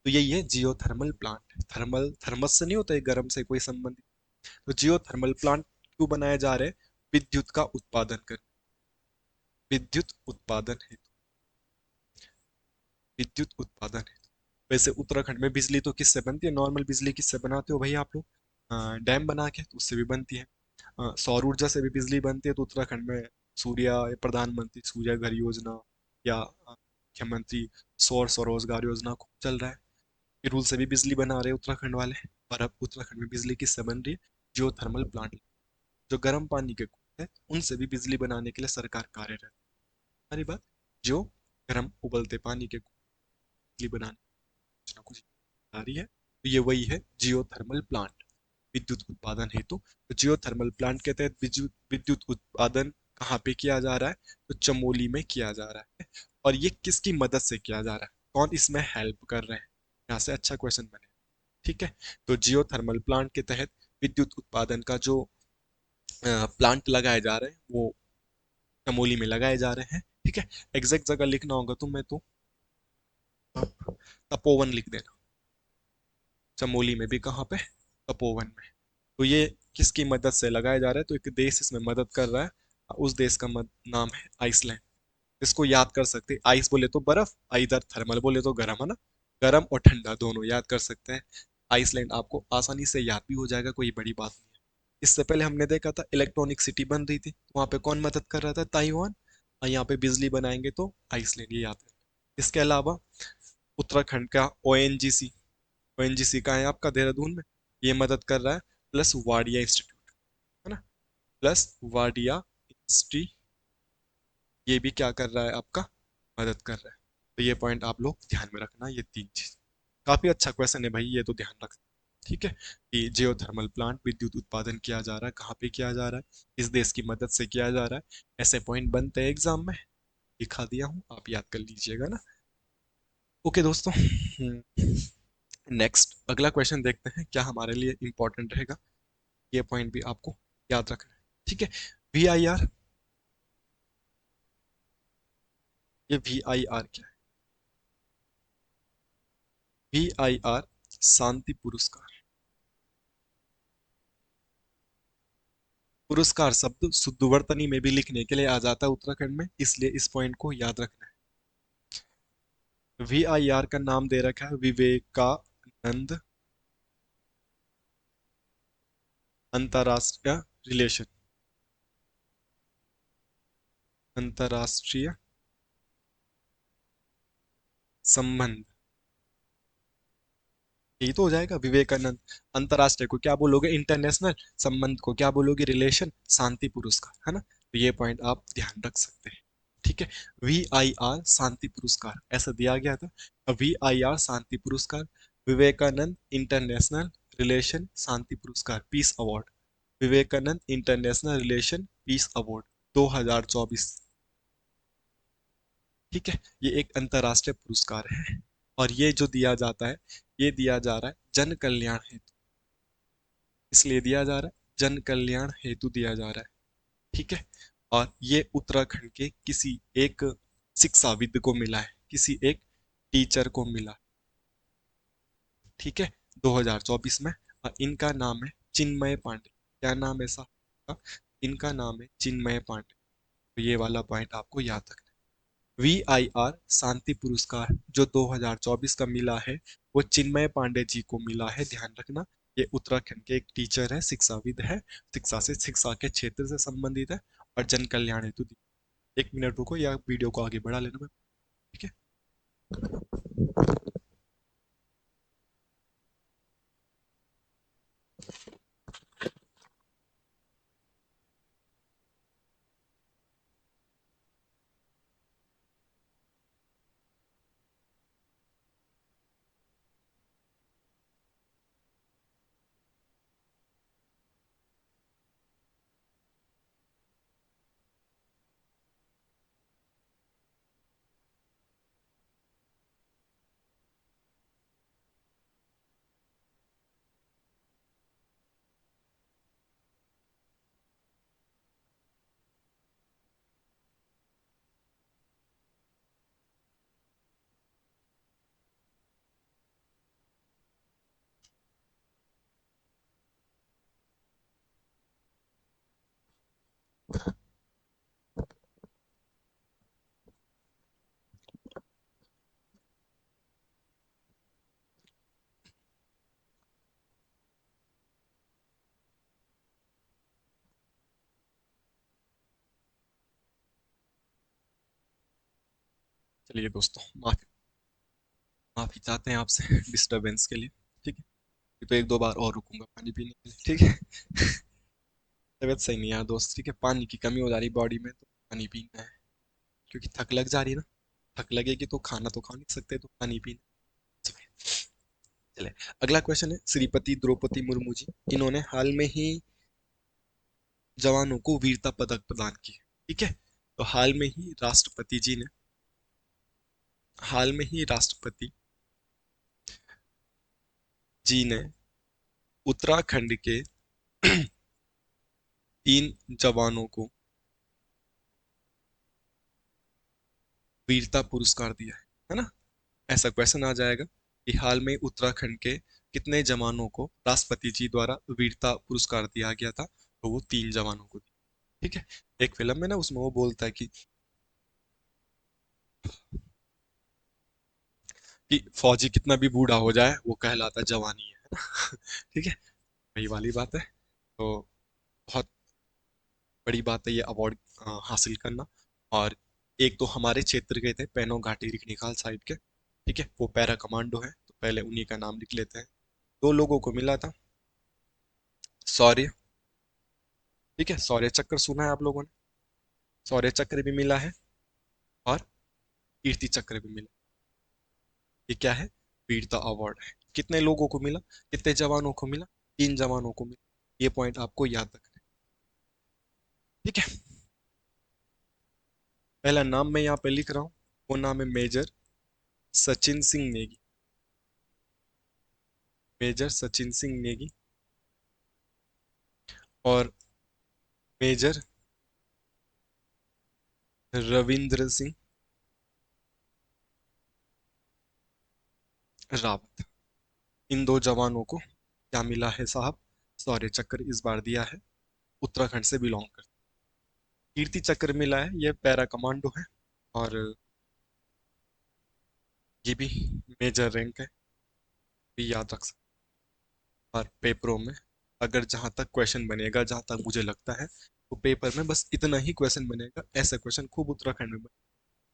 तो यही है जियोथर्मल प्लांट। थर्मल, थर्मस से नहीं होता है गर्म से कोई संबंधित। तो जियोथर्मल प्लांट क्यों बनाए जा रहे हैं? विद्युत का उत्पादन कर, विद्युत उत्पादन हेतु, विद्युत उत्पादन हेतु। वैसे उत्तराखंड में बिजली तो किससे बनती है? नॉर्मल बिजली किससे बनाते हो भाई आप लोग? डैम बना के, तो उससे भी बनती है। सौर ऊर्जा से भी बिजली बनती है। तो उत्तराखंड में सूर्या, प्रधानमंत्री सूर्य घर योजना या मुख्यमंत्री सौर स्वरोजगार योजना खूब चल रहा है। पिरूल से भी बिजली बना रहे हैं उत्तराखंड वाले। और अब उत्तराखंड में बिजली किससे बन रही है? जियोथर्मल प्लांट, जो गर्म पानी के कुएं हैं उनसे भी बिजली बनाने के लिए सरकार कार्यरत है। हमारी बात, जो गर्म उबलते पानी के बिजली बनाने कुछ ना कुछ आ रही है। तो ये वही है जियोथर्मल प्लांट, विद्युत उत्पादन हेतु। तो जियोथर्मल प्लांट के तहत विद्युत विद्युत उत्पादन कहाँ पे किया जा रहा है? तो चमोली में किया जा रहा है। और ये किसकी मदद से किया जा रहा है? कौन इसमें हेल्प कर रहे हैं? यहाँ से अच्छा क्वेश्चन बने। ठीक है। तो जियोथर्मल प्लांट के तहत विद्युत उत्पादन का जो प्लांट लगाए जा रहे हैं वो चमोली में लगाए जा रहे हैं। ठीक है। एग्जैक्ट जगह लिखना होगा तुम्हें तो तपोवन लिख देना। चमोली में भी कहाँ पे? तपोवन में। तो ये किसकी मदद से लगाया जा रहा है? तो एक देश इसमें मदद कर रहा है, उस देश का नाम है आइसलैंड। इसको याद कर सकते हैं, आइस बोले तो बर्फ, इधर थर्मल बोले तो गर्म, है ना। गर्म और ठंडा दोनों याद कर सकते हैं। आइसलैंड आपको आसानी से याद भी हो जाएगा, कोई बड़ी बात नहीं है। इससे पहले हमने देखा था इलेक्ट्रॉनिक सिटी बन रही थी, वहां पे कौन मदद कर रहा था? ताइवान। और यहाँ पे बिजली बनाएंगे तो आइसलैंड, ये याद है। इसके अलावा उत्तराखंड का ओएनजीसी, ओएनजीसी का है आपका देहरादून में, ये मदद कर रहा है। प्लस वाडिया इंस्टीट्यूट, है ना, प्लस वाडिया इंस्टीट्यूट, ये भी क्या कर रहा है आपका? मदद कर रहा है। तो ये पॉइंट आप लोग ध्यान में रखना, ये तीन चीज। काफी अच्छा क्वेश्चन है भाई, ये तो ध्यान रखना। ठीक है। कि जियोथर्मल प्लांट विद्युत उत्पादन किया जा रहा है, कहाँ पे किया जा रहा है, इस देश की मदद से किया जा रहा है। ऐसे पॉइंट बनते हैं एग्जाम में, दिखा दिया हूँ, आप याद कर लीजिएगा ना। ओके दोस्तों, नेक्स्ट अगला क्वेश्चन देखते हैं, क्या हमारे लिए इंपॉर्टेंट रहेगा। ये पॉइंट भी आपको याद रखना है। ठीक है। VIR, ये VIR क्या है? VIR शांति पुरस्कार। पुरस्कार शब्द शुद्धवर्तनी में भी लिखने के लिए आ जाता है उत्तराखंड में, इसलिए इस पॉइंट को याद रखना है। VIR का नाम दे रखा है विवेकानंद अंतरराष्ट्रीय रिलेशन, अंतरराष्ट्रीय संबंध। यही तो हो जाएगा विवेकानंद। अंतरराष्ट्रीय को क्या बोलोगे? इंटरनेशनल। संबंध को क्या बोलोगे? रिलेशन। शांति पुरस्कार, है ना। तो ये पॉइंट आप ध्यान रख सकते हैं। ठीक है। VIR शांति पुरस्कार ऐसा दिया गया था। VIR शांति पुरस्कार, विवेकानंद इंटरनेशनल रिलेशन शांति पुरस्कार, peace award, Vivekananda international relation peace award 2024। ठीक है। ये एक अंतरराष्ट्रीय पुरस्कार है, और ये जो दिया जाता है, ये दिया जा रहा है जन कल्याण हेतु, इसलिए दिया जा रहा है, जन कल्याण हेतु दिया जा रहा है। ठीक है। और ये उत्तराखंड के किसी एक शिक्षाविद को मिला है, किसी एक टीचर को मिला। ठीक है। 2024 में। और इनका नाम है चिन्मय पांडे। क्या नाम है साहब? इनका नाम है चिन्मय पांडे। तो ये वाला पॉइंट आपको याद रखना है। VIR शांति पुरस्कार जो 2024 का मिला है, वो चिन्मय पांडे जी को मिला है, ध्यान रखना। ये उत्तराखंड के एक टीचर है, शिक्षाविद है, शिक्षा से, शिक्षा के क्षेत्र से संबंधित है, और जन कल्याण हेतु। एक मिनट रुको, या वीडियो को आगे बढ़ा लेना मैं। ठीक है। चलिए दोस्तों, माफी माफी चाहते हैं आपसे डिस्टरबेंस के लिए। ठीक है, तो एक दो बार और रुकूंगा पानी पीने के लिए, ठीक है। तबीयत सही नहीं है यार दोस्त, ठीक है, पानी की कमी हो जा रही बॉडी में, तो पानी पीना है। क्योंकि थक लग जा रही है ना, थक लगेगी तो खाना तो खा नहीं सकते, तो पानी पीना। चले, अगला क्वेश्चन है, श्रीपति द्रौपदी मुर्मू जी, इन्होंने हाल में ही जवानों को वीरता पदक प्रदान किए। ठीक है, तो हाल में ही राष्ट्रपति जी ने उत्तराखंड के 3 जवानों को वीरता पुरस्कार दिया है ना। ऐसा क्वेश्चन आ जाएगा कि हाल में उत्तराखंड के कितने जवानों को राष्ट्रपति जी द्वारा वीरता पुरस्कार दिया गया था, तो वो 3 जवानों को दिया। ठीक है, एक फिल्म में ना, उसमें वो बोलता है कि फौजी कितना भी बूढ़ा हो जाए वो कहलाता जवानी है ना। ठीक है, वही वाली बात है। तो बहुत बड़ी बात है ये अवार्ड हासिल करना। और एक तो हमारे क्षेत्र के थे, पैनो घाटी रिखणीखाल साइड के। ठीक है, वो पैरा कमांडो है, तो पहले उन्हीं का नाम लिख लेते हैं। 2 लोगों को मिला था शौर्य। ठीक है, शौर्य चक्र सुना है आप लोगों ने? शौर्य चक्र भी मिला है और कीर्ति चक्र भी मिला। ये क्या है? वीरता अवार्ड है। कितने लोगों को मिला, कितने जवानों को मिला? 3 जवानों को मिला। ये पॉइंट आपको याद रखना है। ठीक है, पहला नाम मैं यहाँ पे लिख रहा हूँ, वो नाम है मेजर सचिन सिंह नेगी। मेजर सचिन सिंह नेगी। और मेजर रविंद्र सिंह रावत। इन 2 जवानों को क्या मिला है साहब? शौर्य चक्र इस बार दिया है। उत्तराखंड से बिलोंग करते। कीर्ति चक्र मिला है, ये पैरा कमांडो है। और ये भी मेजर रैंक है, भी याद रख सकते। और पेपरों में, अगर जहां तक क्वेश्चन बनेगा, जहां तक मुझे लगता है, तो पेपर में बस इतना ही क्वेश्चन बनेगा। ऐसा क्वेश्चन खूब उत्तराखंड में बने।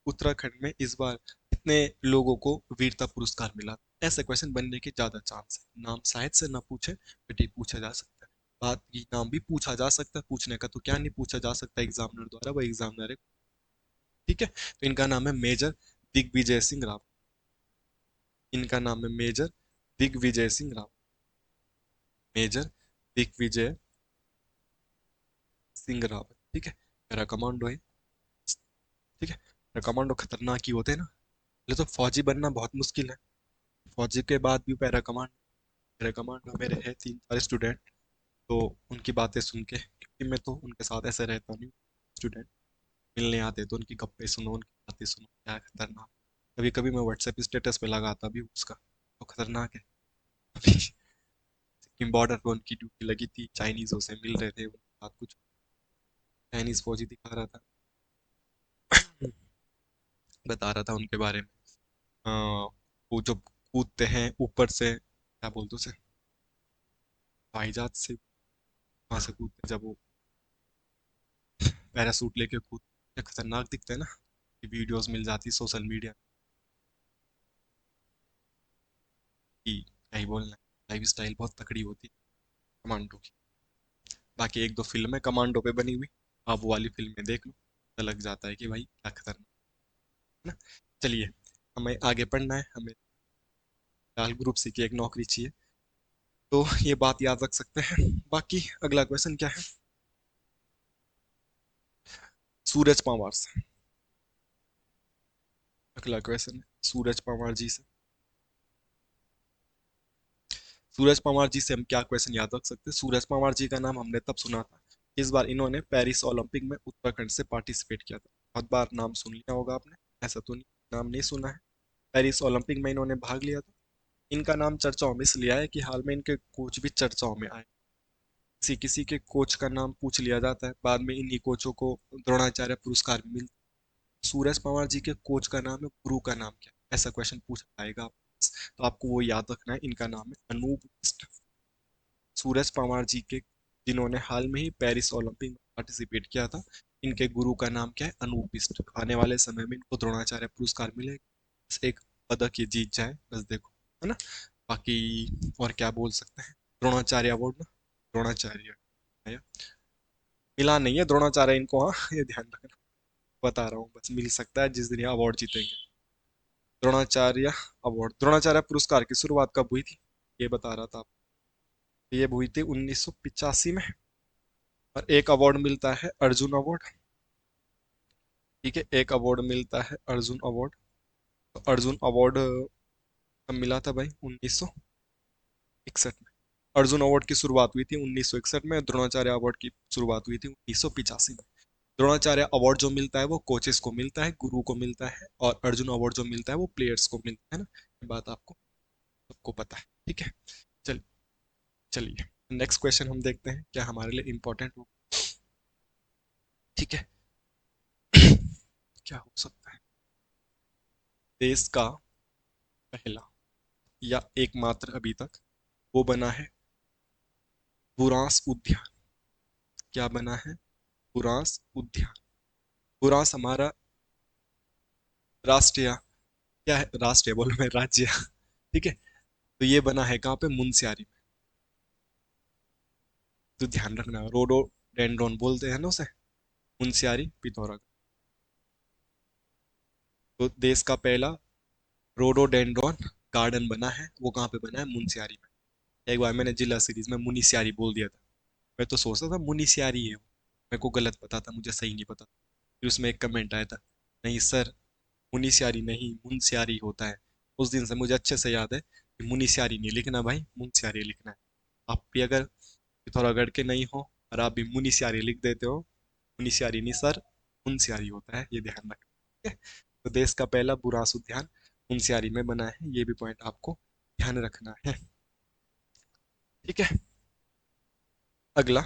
उत्तराखंड में इस बार कितने लोगों को वीरता पुरस्कार मिला? ऐसे क्वेश्चन बनने के ज्यादा चांस है। नाम शायद से ना पूछे, बट ये पूछा जा सकता है। बात की नाम भी पूछा जा सकता है, पूछने का तो क्या नहीं पूछा जा सकता एग्जामिनर द्वारा, वो एग्जामिनर है। ठीक है, तो इनका नाम है मेजर दिग्विजय सिंह रावत। इनका नाम है मेजर दिग्विजय सिंह रावत। मेजर दिग्विजय सिंह रावत। ठीक है, मेरा कमांडो है। ठीक है, मेरा कमांडो खतरनाक ही होते हैं ना। पहले तो फौजी बनना बहुत मुश्किल है, फौजी के बाद भी पैरा कमांड। पैरा कमांडो मेरे है 3 4 स्टूडेंट। तो उनकी बातें सुन के, क्योंकि मैं तो उनके साथ ऐसे रहता नहीं, स्टूडेंट मिलने आते तो उनकी गप्पे सुनो, उनकी बातें सुनो, क्या खतरनाक। कभी कभी मैं व्हाट्सएप स्टेटस पे लगाता भी हूँ उसका, तो खतरनाक है। अभी सिक्किम बॉर्डर पे उनकी ड्यूटी लगी थी, चाइनीजों से मिल रहे थे, उनके साथ कुछ चाइनीज फौजी दिखा रहा था। बता रहा था उनके बारे में। अ, वो जो कूदते हैं ऊपर से, क्या बोलते उसे, हाईजहाज से, वहां से कूदते हैं जब वो पैरासूट लेके कूद, क्या खतरनाक दिखते हैं ना। कि वीडियोस मिल जाती सोशल मीडिया की, क्या ही बोलना। लाइफ स्टाइल बहुत तकड़ी होती है कमांडो की। बाकी एक दो फिल्म है कमांडो पे बनी हुई, आप वो वाली फिल्में देख लो, पता लग जाता है कि भाई क्या खतरनाक है ना। चलिए, हमें आगे पढ़ना है, हमें फिलहाल ग्रुप सी की एक नौकरी चाहिए, तो ये बात याद रख सकते हैं। बाकी अगला क्वेश्चन क्या है? सूरज पंवार से अगला क्वेश्चन है, सूरज पंवार जी से। सूरज पंवार जी से हम क्या क्वेश्चन याद रख सकते हैं? सूरज पंवार जी का नाम हमने तब सुना था, इस बार इन्होंने पेरिस ओलंपिक में उत्तराखंड से पार्टिसिपेट किया था। बहुत बार नाम सुन लिया होगा आपने, ऐसा तो नहीं नाम नहीं सुना है। पेरिस ओलंपिक में इन्होंने भाग लिया था। इनका नाम चर्चाओं में इसलिए आया कि हाल में इनके कोच भी चर्चाओं में आए। किसी किसी के कोच का नाम पूछ लिया जाता है, बाद में इन्हीं कोचों को द्रोणाचार्य पुरस्कार भी मिलता है। सूरज पवार जी के कोच का नाम है, गुरु का नाम क्या है, ऐसा क्वेश्चन पूछा जाएगा आपसे। तो आपको वो याद रखना है, इनका नाम है अनूप बिष्ट। सूरज पवार जी के, जिन्होंने हाल में ही पेरिस ओलंपिक में पार्टिसिपेट किया था, इनके गुरु का नाम क्या है, अनूप बिष्ट। आने वाले समय में इनको द्रोणाचार्य पुरस्कार मिलेगा, बस एक पदक ये जीत जाए बस, देखो, है ना। बाकी और क्या बोल सकते हैं, द्रोणाचार्य अवार्ड ना, द्रोणाचार्य या मिला नहीं है द्रोणाचार्य इनको, हाँ ये ध्यान रखना, बता रहा हूँ बस, मिल सकता है जिस दिन ये अवार्ड जीतेंगे। द्रोणाचार्य अवार्ड, द्रोणाचार्य पुरस्कार की शुरुआत कब हुई थी, ये बता रहा था आप। ये हुई थी 1985 में। और एक अवार्ड मिलता है अर्जुन अवार्ड, ठीक है, एक अवार्ड मिलता है अर्जुन अवार्ड। तो अर्जुन अवार्ड कब मिला था भाई, 1961 में। अर्जुन अवार्ड की शुरुआत हुई थी 1961 में, द्रोणाचार्य अवार्ड की शुरुआत हुई थी 1985 में। द्रोणाचार्य अवार्ड जो मिलता है वो कोचेस को मिलता है, गुरु को मिलता है, और अर्जुन अवार्ड जो मिलता है वो प्लेयर्स को मिलता है ना, ये बात आपको सबको पता है, ठीक है। चल चलिए नेक्स्ट क्वेश्चन हम देखते हैं क्या हमारे लिए इंपॉर्टेंट हो, ठीक है। क्या हो सकता है, देश का पहला या एकमात्र अभी तक वो बना है, बुरांस उद्यान। क्या बना है, बुरांस उद्यान। बुरांस हमारा राष्ट्रीय, क्या है, राष्ट्रीय बोलो मैं, राज्य, ठीक है। तो ये बना है कहाँ पे, मुनस्यारी में। तो ध्यान रखना, रोडोडेंड्रॉन बोलते हैं ना उसे, मुनस्यारी पिथौरागढ़। तो देश का पहला रोडोडेंड्रॉन गार्डन बना है, वो कहाँ पे बना है, मुनस्यारी में। एक बार मैंने जिला सीरीज में मुनिस्यारी बोल दिया था, मैं तो सोचता था मुनिस्यारी है, मेरे को गलत पता था, मुझे सही नहीं पता। फिर उसमें एक कमेंट आया था, नहीं सर, मुनिस्यारी नहीं मुनस्यारी होता है। उस दिन से मुझे अच्छे से याद है कि मुनिस्यारी नहीं लिखना भाई, मुनस्यारी लिखना है। आप भी अगर पिथौरागढ़ के नहीं हो और आप भी मुनिस्यारी लिख देते हो, मुनिस्यारी नहीं सर, मुनस्यारी होता है, ये ध्यान रखना, ठीक है। तो देश का पहला बुरांस उद्यान मुनस्यारी में बना है, ये भी पॉइंट आपको ध्यान रखना है, ठीक है। अगला,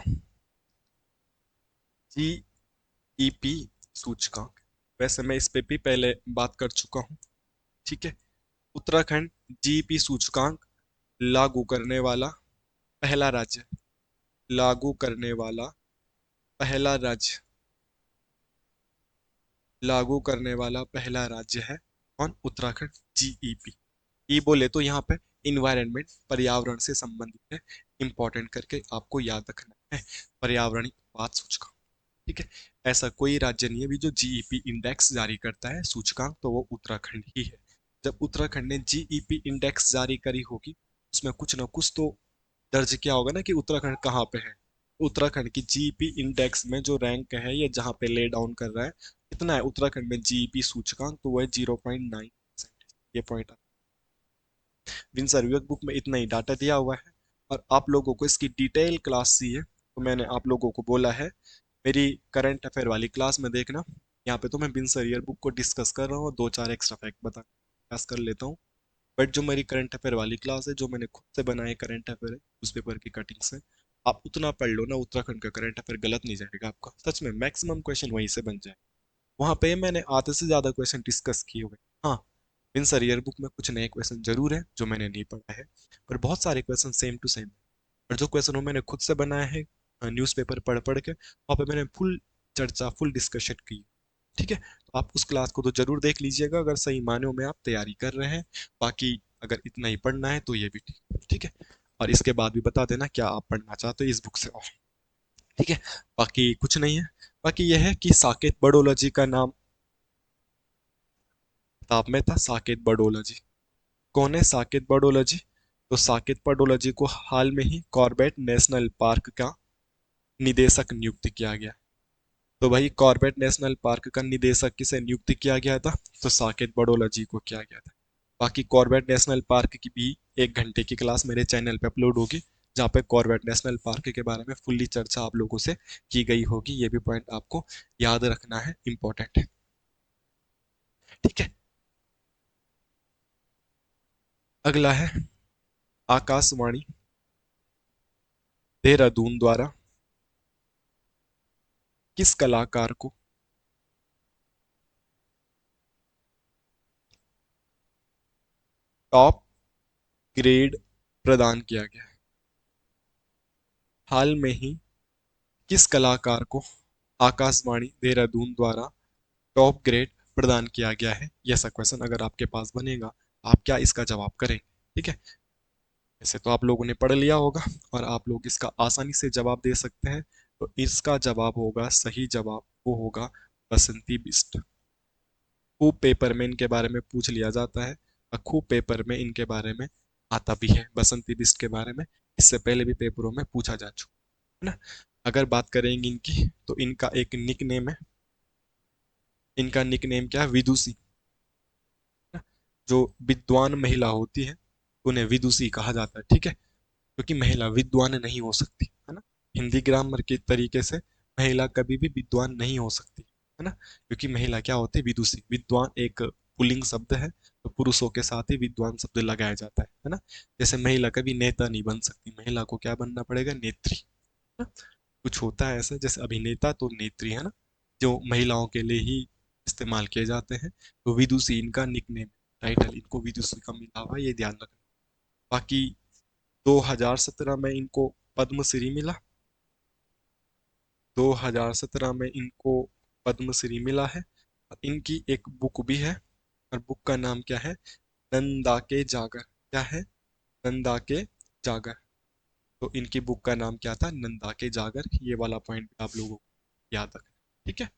जीईपी सूचकांक, वैसे मैं इस पे भी पहले बात कर चुका हूँ, ठीक है। उत्तराखंड जीईपी सूचकांक लागू करने वाला पहला राज्य, लागू करने वाला पहला राज्य, लागू करने वाला पहला राज्य है कौन, उत्तराखंड। जीईपी, ई बोले तो यहाँ पे इन्वायरमेंट, पर्यावरण से संबंधित है, इंपॉर्टेंट करके आपको याद रखना है, पर्यावरणीय उत्पाद सूचकांक, ठीक है। ऐसा कोई राज्य नहीं है भी जो जीईपी इंडेक्स जारी करता है सूचकांक, तो वो उत्तराखंड ही है। जब उत्तराखंड ने जीईपी इंडेक्स जारी करी होगी, उसमें कुछ ना कुछ तो दर्ज किया होगा ना कि उत्तराखंड कहाँ पे है। उत्तराखंड की जीईपी इंडेक्स में जो रैंक है, ये जहाँ पे ले डाउन कर रहा है, कितना है उत्तराखंड में जीईपी सूचकांक, तो वो है 0.9। ये पॉइंट विंसर विवेक बुक में इतना ही डाटा दिया हुआ है, और आप लोगों को इसकी डिटेल क्लास चाहिए तो मैंने आप लोगों को बोला है मेरी करंट अफेयर वाली क्लास में देखना। यहाँ पे तो मैं बिन सरियर बुक को डिस्कस कर रहा हूँ, दो चार एक्स्ट्रा फैक्ट बता पास कर लेता हूँ। बट जो मेरी करंट अफेयर वाली क्लास है, जो मैंने खुद से बनाए करंट अफेयर है न्यूज़पेपर की कटिंग से, आप उतना पढ़ लो ना, उत्तराखंड का करंट अफेयर गलत नहीं जाएगा आपका, सच में मैक्सिमम क्वेश्चन वहीं से बन जाए। वहां पे मैंने आधे से ज्यादा क्वेश्चन डिस्कस किए हुए। हाँ, इन सर ईयर बुक में कुछ नए क्वेश्चन जरूर है जो मैंने नहीं पढ़ा है, पर बहुत सारे क्वेश्चन सेम टू सेम। और जो क्वेश्चन वो मैंने खुद से बनाया है न्यूज़पेपर पढ़ पढ़ के, वहाँ पे मैंने फुल चर्चा, फुल डिस्कशन की, ठीक है। तो आप उस क्लास को तो जरूर देख लीजिएगा अगर सही मायनों में आप तैयारी कर रहे हैं। बाकी अगर इतना ही पढ़ना है तो ये भी ठीक, ठीक है। और इसके बाद भी बता देना क्या आप पढ़ना चाहते हो इस बुक से, और ठीक है। बाकी कुछ नहीं है। बाकी यह है कि साकेत बड़ोलॉजी का नाम किताब में था, साकेत बड़ोलॉजी। कौन है साकेत बड़ोलॉजी, तो साकेत बड़ोलॉजी को हाल में ही कॉर्बेट नेशनल पार्क का निदेशक नियुक्त किया गया। तो भाई कॉर्बेट नेशनल पार्क का निदेशक किसे नियुक्त किया गया था, तो साकेत बड़ोलॉजी को किया गया था। बाकी कॉर्बेट नेशनल पार्क की भी 1 घंटे की क्लास मेरे चैनल पे अपलोड होगी, जहाँ पे कॉर्बेट नेशनल पार्क के बारे में फुल्ली चर्चा आप लोगों से की गई होगी, ये भी पॉइंट आपको याद रखना है, इंपॉर्टेंट है, ठीक है। अगला है आकाशवाणी, देहरादून द्वारा किस कलाकार को टॉप ग्रेड प्रदान किया गया है? हाल में ही किस कलाकार को आकाशवाणी देहरादून द्वारा टॉप ग्रेड प्रदान किया गया है? ये ऐसा क्वेश्चन अगर आपके पास बनेगा, आप क्या इसका जवाब करेंगे? ठीक है, वैसे तो आप लोगों ने पढ़ लिया होगा और आप लोग इसका आसानी से जवाब दे सकते हैं। तो इसका जवाब होगा, सही जवाब वो होगा बसंती बिस्ट। खूब पेपर में इनके बारे में पूछ लिया जाता है और खूब पेपर में इनके बारे में आता भी है, बसंती बिस्ट के बारे में। इससे पहले भी पेपरों में पूछा जा चुका है ना। अगर बात करेंगे इनकी, तो इनका एक निक नेम है। इनका निक नेम क्या है? विदुषी। जो विद्वान महिला होती है उन्हें विदुषी कहा जाता है, ठीक है, क्योंकि महिला विद्वान नहीं हो सकती है ना। हिंदी ग्रामर के तरीके से महिला कभी भी विद्वान नहीं हो सकती है ना, क्योंकि महिला क्या होती है? विदुषी। विद्वान एक पुल्लिंग शब्द है, तो पुरुषों के साथ ही विद्वान शब्द लगाया जाता है ना। जैसे महिला कभी नेता नहीं बन सकती, महिला को क्या बनना पड़ेगा? नेत्री, है ना। कुछ होता है ऐसा, जैसे अभिनेता तो नेत्री, है ना, जो महिलाओं के लिए ही इस्तेमाल किए जाते हैं। तो विदुषी इनका निकनेम, टाइटल इनको विदुषी का मिला हुआ है, ये ध्यान रखना। बाकी 2017 में इनको पद्मश्री मिला। 2017 में इनको पद्मश्री मिला है। और इनकी एक बुक भी है, और बुक का नाम क्या है? नंदा के जागर। क्या है? नंदा के जागर। तो इनकी बुक का नाम क्या था? नंदा के जागर। ये वाला पॉइंट आप लोगों को याद रखना, ठीक है।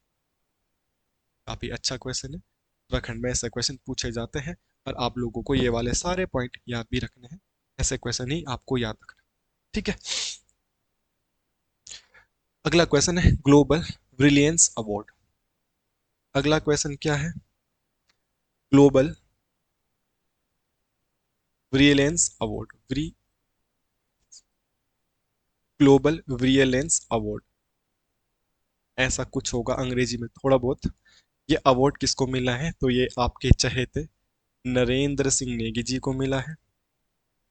काफी अच्छा क्वेश्चन है, उत्तराखंड में ऐसे क्वेश्चन पूछे जाते हैं। और आप लोगों को ये वाले सारे पॉइंट याद भी रखने हैं, ऐसे क्वेश्चन ही आपको याद रखना, ठीक है। अगला क्वेश्चन है ग्लोबल ब्रिलियंस अवार्ड। अगला क्वेश्चन क्या है? Global brilliance award, global brilliance award, ऐसा कुछ होगा अंग्रेजी में थोड़ा बहुत। ये अवार्ड किसको मिला है? तो ये आपके चहेते नरेंद्र सिंह नेगी जी को मिला है।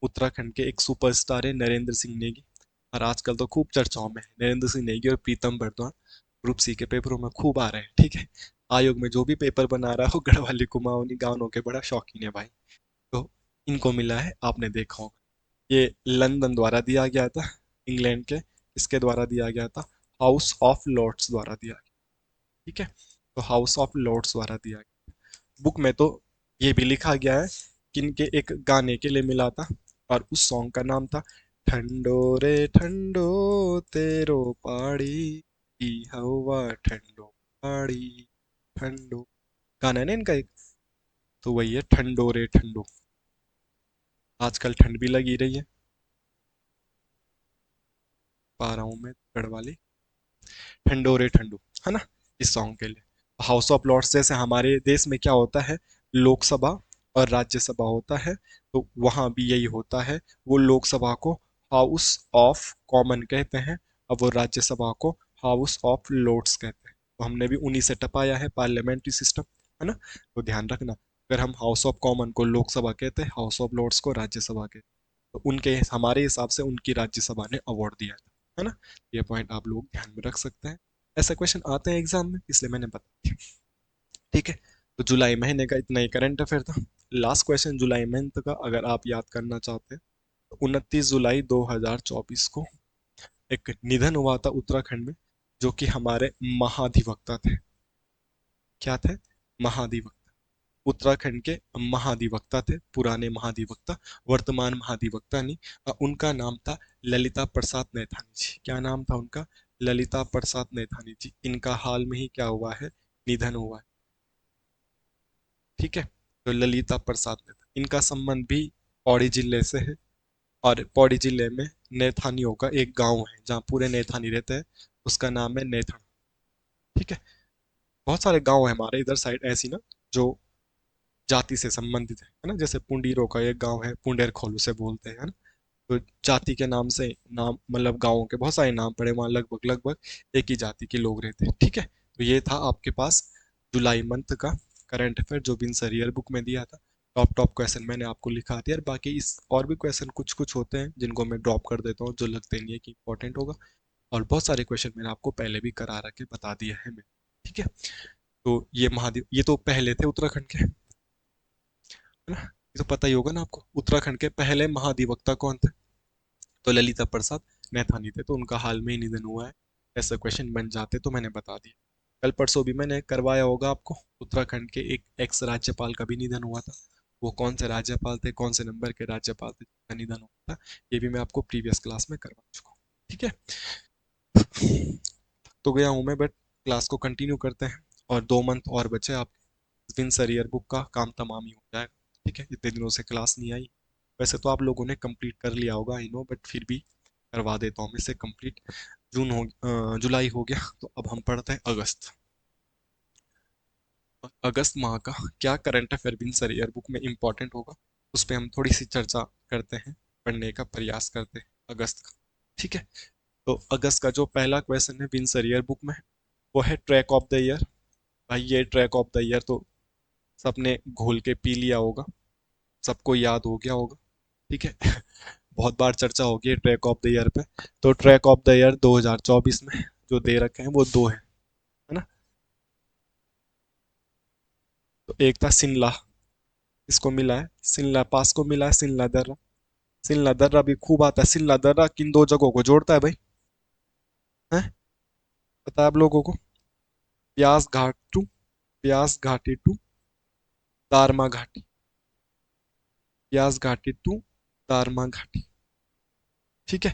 उत्तराखंड के एक सुपरस्टार है नरेंद्र सिंह नेगी, और आजकल तो खूब चर्चाओं में है नरेंद्र सिंह नेगी और प्रीतम बर्दवान। ग्रुप सी के पेपरों में खूब आ रहे हैं, ठीक है। आयोग में जो भी पेपर बना रहा है वो गढ़वाली कुमाऊनी गानों के बड़ा शौकीन है भाई। तो इनको मिला है, आपने देखा होगा। ये लंदन द्वारा दिया गया था, इंग्लैंड के, इसके द्वारा दिया गया था, हाउस ऑफ लॉर्ड्स द्वारा दिया गया, ठीक है। तो हाउस ऑफ लॉर्ड्स द्वारा दिया गया। बुक में तो ये भी लिखा गया है कि इनके एक गाने के लिए मिला था, और उस सॉन्ग का नाम था ठंडो रे ठंडो तेरो पाड़ी की हवा ठंडो पाड़ी ठंडो। गाना है ना इनका एक, तो वही है ठंडो रे ठंडो। आजकल ठंड भी लगी रही है, पा रहा हूँ मैं गढ़वाली। ठंडो रे ठंडो, है ना, इस सॉन्ग के लिए। हाउस ऑफ लॉर्ड्स जैसे हमारे देश में क्या होता है? लोकसभा और राज्यसभा होता है, तो वहां भी यही होता है। वो लोकसभा को हाउस ऑफ कॉमन कहते हैं, और वो राज्यसभा को हाउस ऑफ लॉर्ड्स कहते हैं। तो हमने भी उन्हीं से टपाया है पार्लियामेंट्री सिस्टम, है ना। तो ध्यान रखना, अगर हम हाउस ऑफ कॉमन को लोकसभा कहते हैं, हाउस ऑफ लॉर्ड्स को राज्यसभा कहते हैं, तो उनके हमारे हिसाब से उनकी राज्यसभा ने अवार्ड दिया था, है ना। ये पॉइंट आप लोग ध्यान में रख सकते हैं, ऐसे क्वेश्चन आते हैं एग्जाम में, इसलिए मैंने बता दिया, ठीक है। तो जुलाई महीने का इतना ही करंट अफेयर था। लास्ट क्वेश्चन जुलाई मंथ का अगर आप याद करना चाहते हैं, तो 29 जुलाई 2024 को एक निधन हुआ था उत्तराखंड में, जो कि हमारे महाधिवक्ता थे। क्या थे? महाधिवक्ता। उत्तराखंड के महाधिवक्ता थे, पुराने महाधिवक्ता, वर्तमान महाधिवक्ता नहीं। उनका नाम था ललिता प्रसाद नैथानी जी। क्या नाम था उनका? ललिता प्रसाद नैथानी जी। इनका हाल में ही क्या हुआ है? निधन हुआ है, ठीक है। तो ललिता प्रसाद नैथानी, इनका संबंध भी पौड़ी जिले से है। और पौड़ी जिले में नैथानियों का एक गांव है जहाँ पूरे नैथानी रहते हैं, उसका नाम है नैथन, ठीक है। बहुत सारे गांव है हमारे इधर साइड ऐसी ना, जो जाति से संबंधित है ना। जैसे पुंडीरों का एक गांव है, पुंडेर खोलू से बोलते हैं, है ना। तो जाति के नाम से नाम, मतलब गाँवों के बहुत सारे नाम पड़े वहाँ, लगभग लगभग एक ही जाति के लोग रहते हैं, ठीक है। तो ये था आपके पास जुलाई मंथ का करंट अफेयर, जो बिन सर ईयर बुक में दिया था। टॉप टॉप क्वेश्चन मैंने आपको लिखा दिया, और बाकी इस और भी क्वेश्चन कुछ कुछ होते हैं जिनको मैं ड्रॉप कर देता हूँ, जो लगते नहीं है कि इंपॉर्टेंट होगा। और बहुत सारे क्वेश्चन मैंने आपको पहले भी करा रखे बता दिया है मैं। ठीक है, तो ये महाद्वीप, ये तो पहले थे उत्तराखंड के, है ना? ये तो पता ही होगा ना आपको, उत्तराखंड के पहले महाधिवक्ता कौन थे? तो ललिता प्रसाद नैथानी थे, तो उनका हाल में ही निधन हुआ है। ऐसा क्वेश्चन बन जाते तो मैंने बता दिया। कल परसों भी मैंने करवाया होगा आपको, उत्तराखंड के एक एक्स राज्यपाल का भी निधन हुआ था। वो कौन से राज्यपाल थे, कौन से नंबर के राज्यपाल थे जिनका निधन हुआ था, ये भी मैं आपको प्रीवियस क्लास में करवा चुका हूँ। ठीक है, तो गया हूँ मैं, बट क्लास को कंटिन्यू करते हैं। और 2 मंथ और बचे आप, विंस ईयर बुक का काम तमाम ही हो जाएगा। ठीक है, इतने दिनों से क्लास नहीं आई। वैसे तो आप लोगों ने कंप्लीट कर लिया होगा, आई नो, बट फिर भी करवा देता हूँ मैं इसे कंप्लीट। जुलाई हो गया, तो अब हम पढ़ते हैं अगस्त। अगस्त माह का क्या करंट अफेयर विंस ईयर बुक में इंपॉर्टेंट होगा, उस पर हम थोड़ी सी चर्चा करते हैं, पढ़ने का प्रयास करते हैं अगस्त का। ठीक है, तो अगस्त का जो पहला क्वेश्चन है विंस ईयर बुक में, वो है ट्रैक ऑफ द ईयर। भाई ये ट्रैक ऑफ द ईयर तो सबने घोल के पी लिया होगा, सबको याद हो गया होगा। ठीक है, बहुत बार चर्चा होगी ट्रैक ऑफ द ईयर पे। तो ट्रैक ऑफ द ईयर 2024 में जो दे रखे हैं वो दो है ना? तो एक था शिमला, इसको मिला है शिमला पास को मिला है शिमला दर्रा। शिमला दर्रा भी खूब आता है। शिमला दर्रा किन दो जगहों को जोड़ता है भाई, है? पता है आप लोगों को? ब्यास घाट टू, ब्यास घाटी टू दारमा घाटी, ब्यास घाटी टू दारमा घाटी। ठीक है,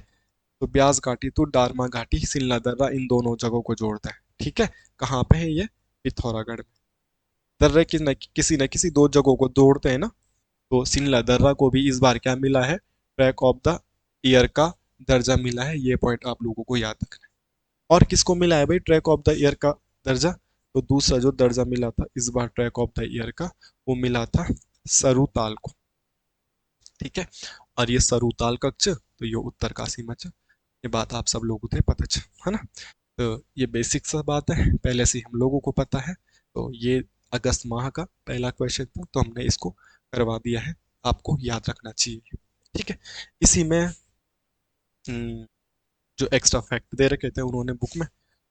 तो ब्यास घाटी तो दारमा घाटी सिल्ला दर्रा इन दोनों जगहों को जोड़ता है। ठीक है, कहाँ पे है ये? पिथौरागढ़ में। दर्रे किसी न किसी दो जगहों को जोड़ते हैं ना। तो सिल्ला दर्रा को भी इस बार क्या मिला है, ट्रैक ऑफ द ईयर का दर्जा मिला है। ये पॉइंट आप लोगों को याद रखना है। और किसको मिला है भाई ट्रैक ऑफ द ईयर का दर्जा? तो दूसरा जो दर्जा मिला था इस बार ट्रैक ऑफ द ईयर का, वो मिला था सरुताल को। ठीक है, और ये सरुताल कच्छ, तो ये उत्तरकाशी मच्छ। ये बात आप सब लोगों को पता है ना? तो ये बेसिक सा बात है, पहले से हम लोगों को पता है। तो ये अगस्त माह का पहला क्वेश्चन था, तो हमने इसको करवा दिया है, आपको याद रखना चाहिए। ठीक है, इसी में जो एक्स्ट्रा फैक्ट दे रखे थे उन्होंने बुक में,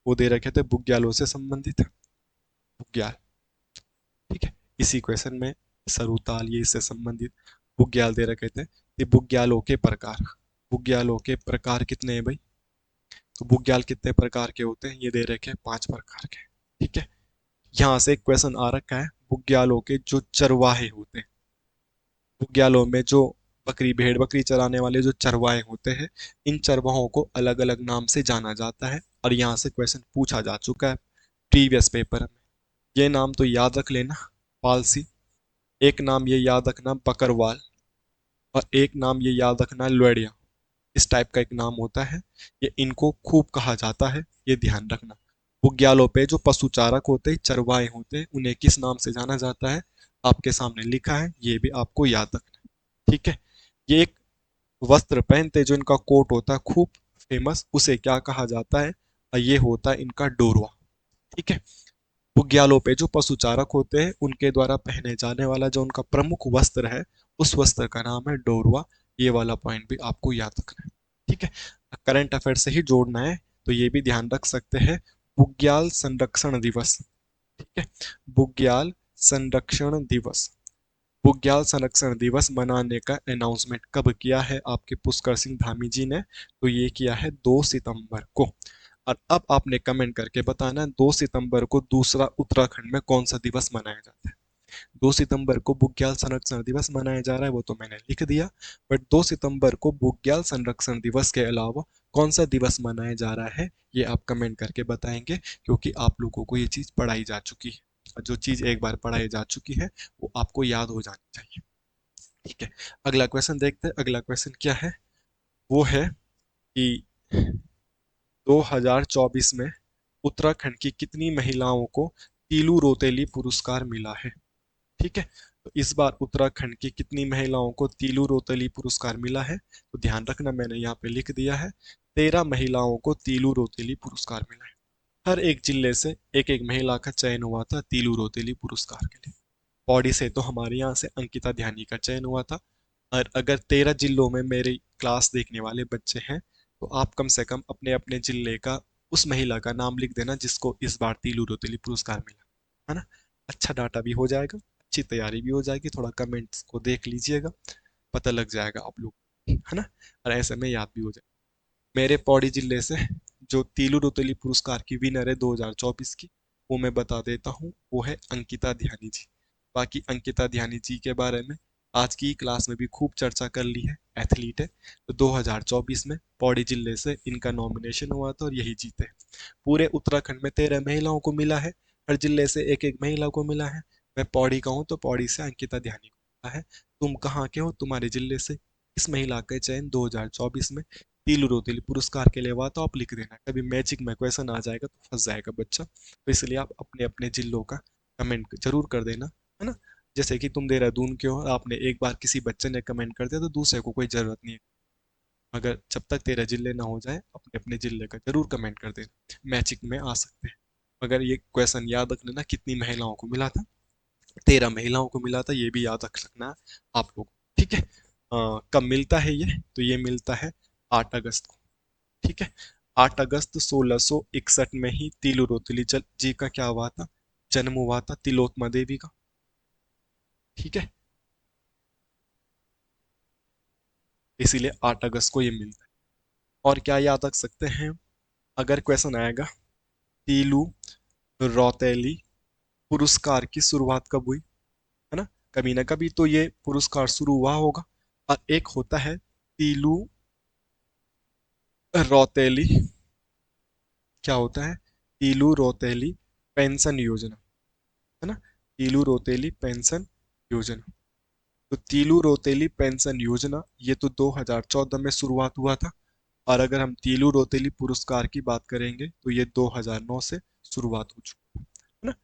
वो दे रखे थे बुग्यालों से संबंधित, बुग्याल। ठीक है, इसी क्वेश्चन में सरुताल ये इससे संबंधित बुग्याल दे रखे थे। ये बुग्यालों के प्रकार, बुग्यालों के प्रकार कितने हैं भाई? तो बुग्याल कितने प्रकार के होते हैं, ये दे रखे हैं 5 प्रकार के। ठीक है, यहाँ से एक क्वेश्चन आ रखा है, बुग्यालों के जो चरवाहे होते हैं, बुग्यालों में जो बकरी भेड़ बकरी चराने वाले जो चरवाहे होते हैं, इन चरवाहों को अलग अलग नाम से जाना जाता है। और यहाँ से क्वेश्चन पूछा जा चुका है प्रीवियस पेपर में। ये नाम तो याद रख लेना, पालसी। एक नाम ये याद रखना बकरवाल, और एक नाम ये याद रखना लोरिया। इस टाइप का एक नाम होता है, ये इनको खूब कहा जाता है, ये ध्यान रखना। बुग्यालों पे जो पशु चारक होते हैं, चरवाहे होते हैं, उन्हें किस नाम से जाना जाता है, आपके सामने लिखा है, ये भी आपको याद रखना है। ठीक है, ये एक वस्त्र पहनते जो इनका कोट होता है खूब फेमस, उसे क्या कहा जाता है? और ये होता है इनका डोरवा। ठीक है, बुग्यालों पे जो पशु चारक होते हैं उनके द्वारा पहने जाने वाला जो उनका प्रमुख वस्त्र है, उस वस्त्र का नाम है डोरवा। ये वाला पॉइंट भी आपको याद रखना है। ठीक है, करंट अफेयर से ही जोड़ना है, तो ये भी ध्यान रख सकते हैं। बुग्याल संरक्षण दिवस। ठीक है, बुग्याल संरक्षण दिवस, बुग्याल संरक्षण दिवस मनाने का अनाउंसमेंट कब किया है आपके पुष्कर सिंह धामी जी ने? तो ये किया है 2 सितंबर को। और अब आपने कमेंट करके बताना 2 सितंबर को दूसरा उत्तराखंड में कौन सा दिवस मनाया जाता है। 2 सितंबर को बुग्याल संरक्षण दिवस मनाया जा रहा है, वो तो मैंने लिख दिया। बट 2 सितंबर को बुग्याल संरक्षण दिवस के अलावा कौन सा दिवस मनाया जा रहा है, ये आप कमेंट करके बताएंगे, क्योंकि आप लोगों को ये चीज पढ़ाई जा चुकी है। और जो चीज एक बार पढ़ाई जा चुकी है वो आपको याद हो जानी चाहिए। ठीक है, अगला क्वेश्चन देखते हैं। अगला क्वेश्चन क्या है? वो है कि 2024 में उत्तराखंड की कितनी महिलाओं को तीलू रोतेली पुरस्कार मिला है? ठीक है, तो इस बार उत्तराखंड की कितनी महिलाओं को तीलू रोतेली पुरस्कार मिला है? तो ध्यान रखना, मैंने यहाँ पे लिख दिया है, 13 महिलाओं को तीलू रोतेली पुरस्कार मिला है। हर एक जिले से एक एक महिला का चयन हुआ था तीलू रोतेली पुरस्कार के लिए। पौड़ी से तो हमारे यहाँ से अंकिता ध्यानी का चयन हुआ था। और अगर 13 जिलों में मेरी क्लास देखने वाले बच्चे हैं तो आप कम से कम अपने अपने जिले का उस महिला का नाम लिख देना जिसको इस बार तीलू रोतेली पुरस्कार मिला, है ना। अच्छा डाटा भी हो जाएगा, अच्छी तैयारी भी हो जाएगी, थोड़ा कमेंट्स को देख लीजिएगा, पता लग जाएगा आप लोग, है ना। और ऐसे में याद भी हो जाएगा। मेरे पौड़ी जिले से जो तीलू रोतेली पुरस्कार की विनर है 2024 की, वो मैं बता देता हूँ, वो है अंकिता ध्यानी जी। बाकी अंकिता ध्यानी जी के बारे में आज की क्लास में भी खूब चर्चा कर ली है, एथलीट है। तो 2024 में पौड़ी जिले से इनका नॉमिनेशन हुआ था और यही जीते। पूरे उत्तराखंड में 13 महिलाओं को मिला है, हर जिले से एक एक महिला को मिला है। मैं पौड़ी का हूँ तो पौड़ी से अंकिता ध्यानी को मिला है। तुम कहाँ के हो, तुम्हारे जिले से इस महिला का चयन 2024 में तीलू रोतेली पुरस्कार के लिए हुआ, तो आप लिख देना। कभी मैजिक में क्वेश्चन आ जाएगा तो फंस जाएगा बच्चा, तो इसलिए आप अपने अपने जिलों का कमेंट जरूर कर देना, है ना। जैसे कि तुम देहरादून के हो, आपने एक बार किसी बच्चे ने कमेंट कर दिया तो दूसरे को कोई जरूरत नहीं है। मगर जब तक तेरा जिले ना हो जाए अपने अपने जिले का जरूर कमेंट कर देना, मैचिंग में आ सकते हैं। मगर ये क्वेश्चन याद रख लेना, कितनी महिलाओं को मिला था, 13 महिलाओं को मिला था, ये भी याद रख सकना आप लोग, ठीक है। कब मिलता है ये, तो ये मिलता है 8 अगस्त को, ठीक है। 8 अगस्त 1661 में ही तीलू रोतली जी का क्या हुआ था, जन्म हुआ था, तिलोत्मा देवी का, ठीक है। इसीलिए 8 अगस्त को ये मिलता है। और क्या याद रख सकते हैं, अगर क्वेश्चन आएगा तीलू रौतेली पुरस्कार की शुरुआत कब हुई, है ना। कभी ना कभी तो ये पुरस्कार शुरू हुआ होगा। और एक होता है तीलू रौतेली, क्या होता है, तीलू रौतेली पेंशन योजना, है ना। तीलू रौतेली पेंशन योजना, तो तीलू रौतेली पेंशन योजना ये तो 2014 में शुरुआत हुआ था। और अगर हम तीलू रौतेली पुरस्कार की बात करेंगे तो ये 2009 से शुरुआत हो चुकी है ना।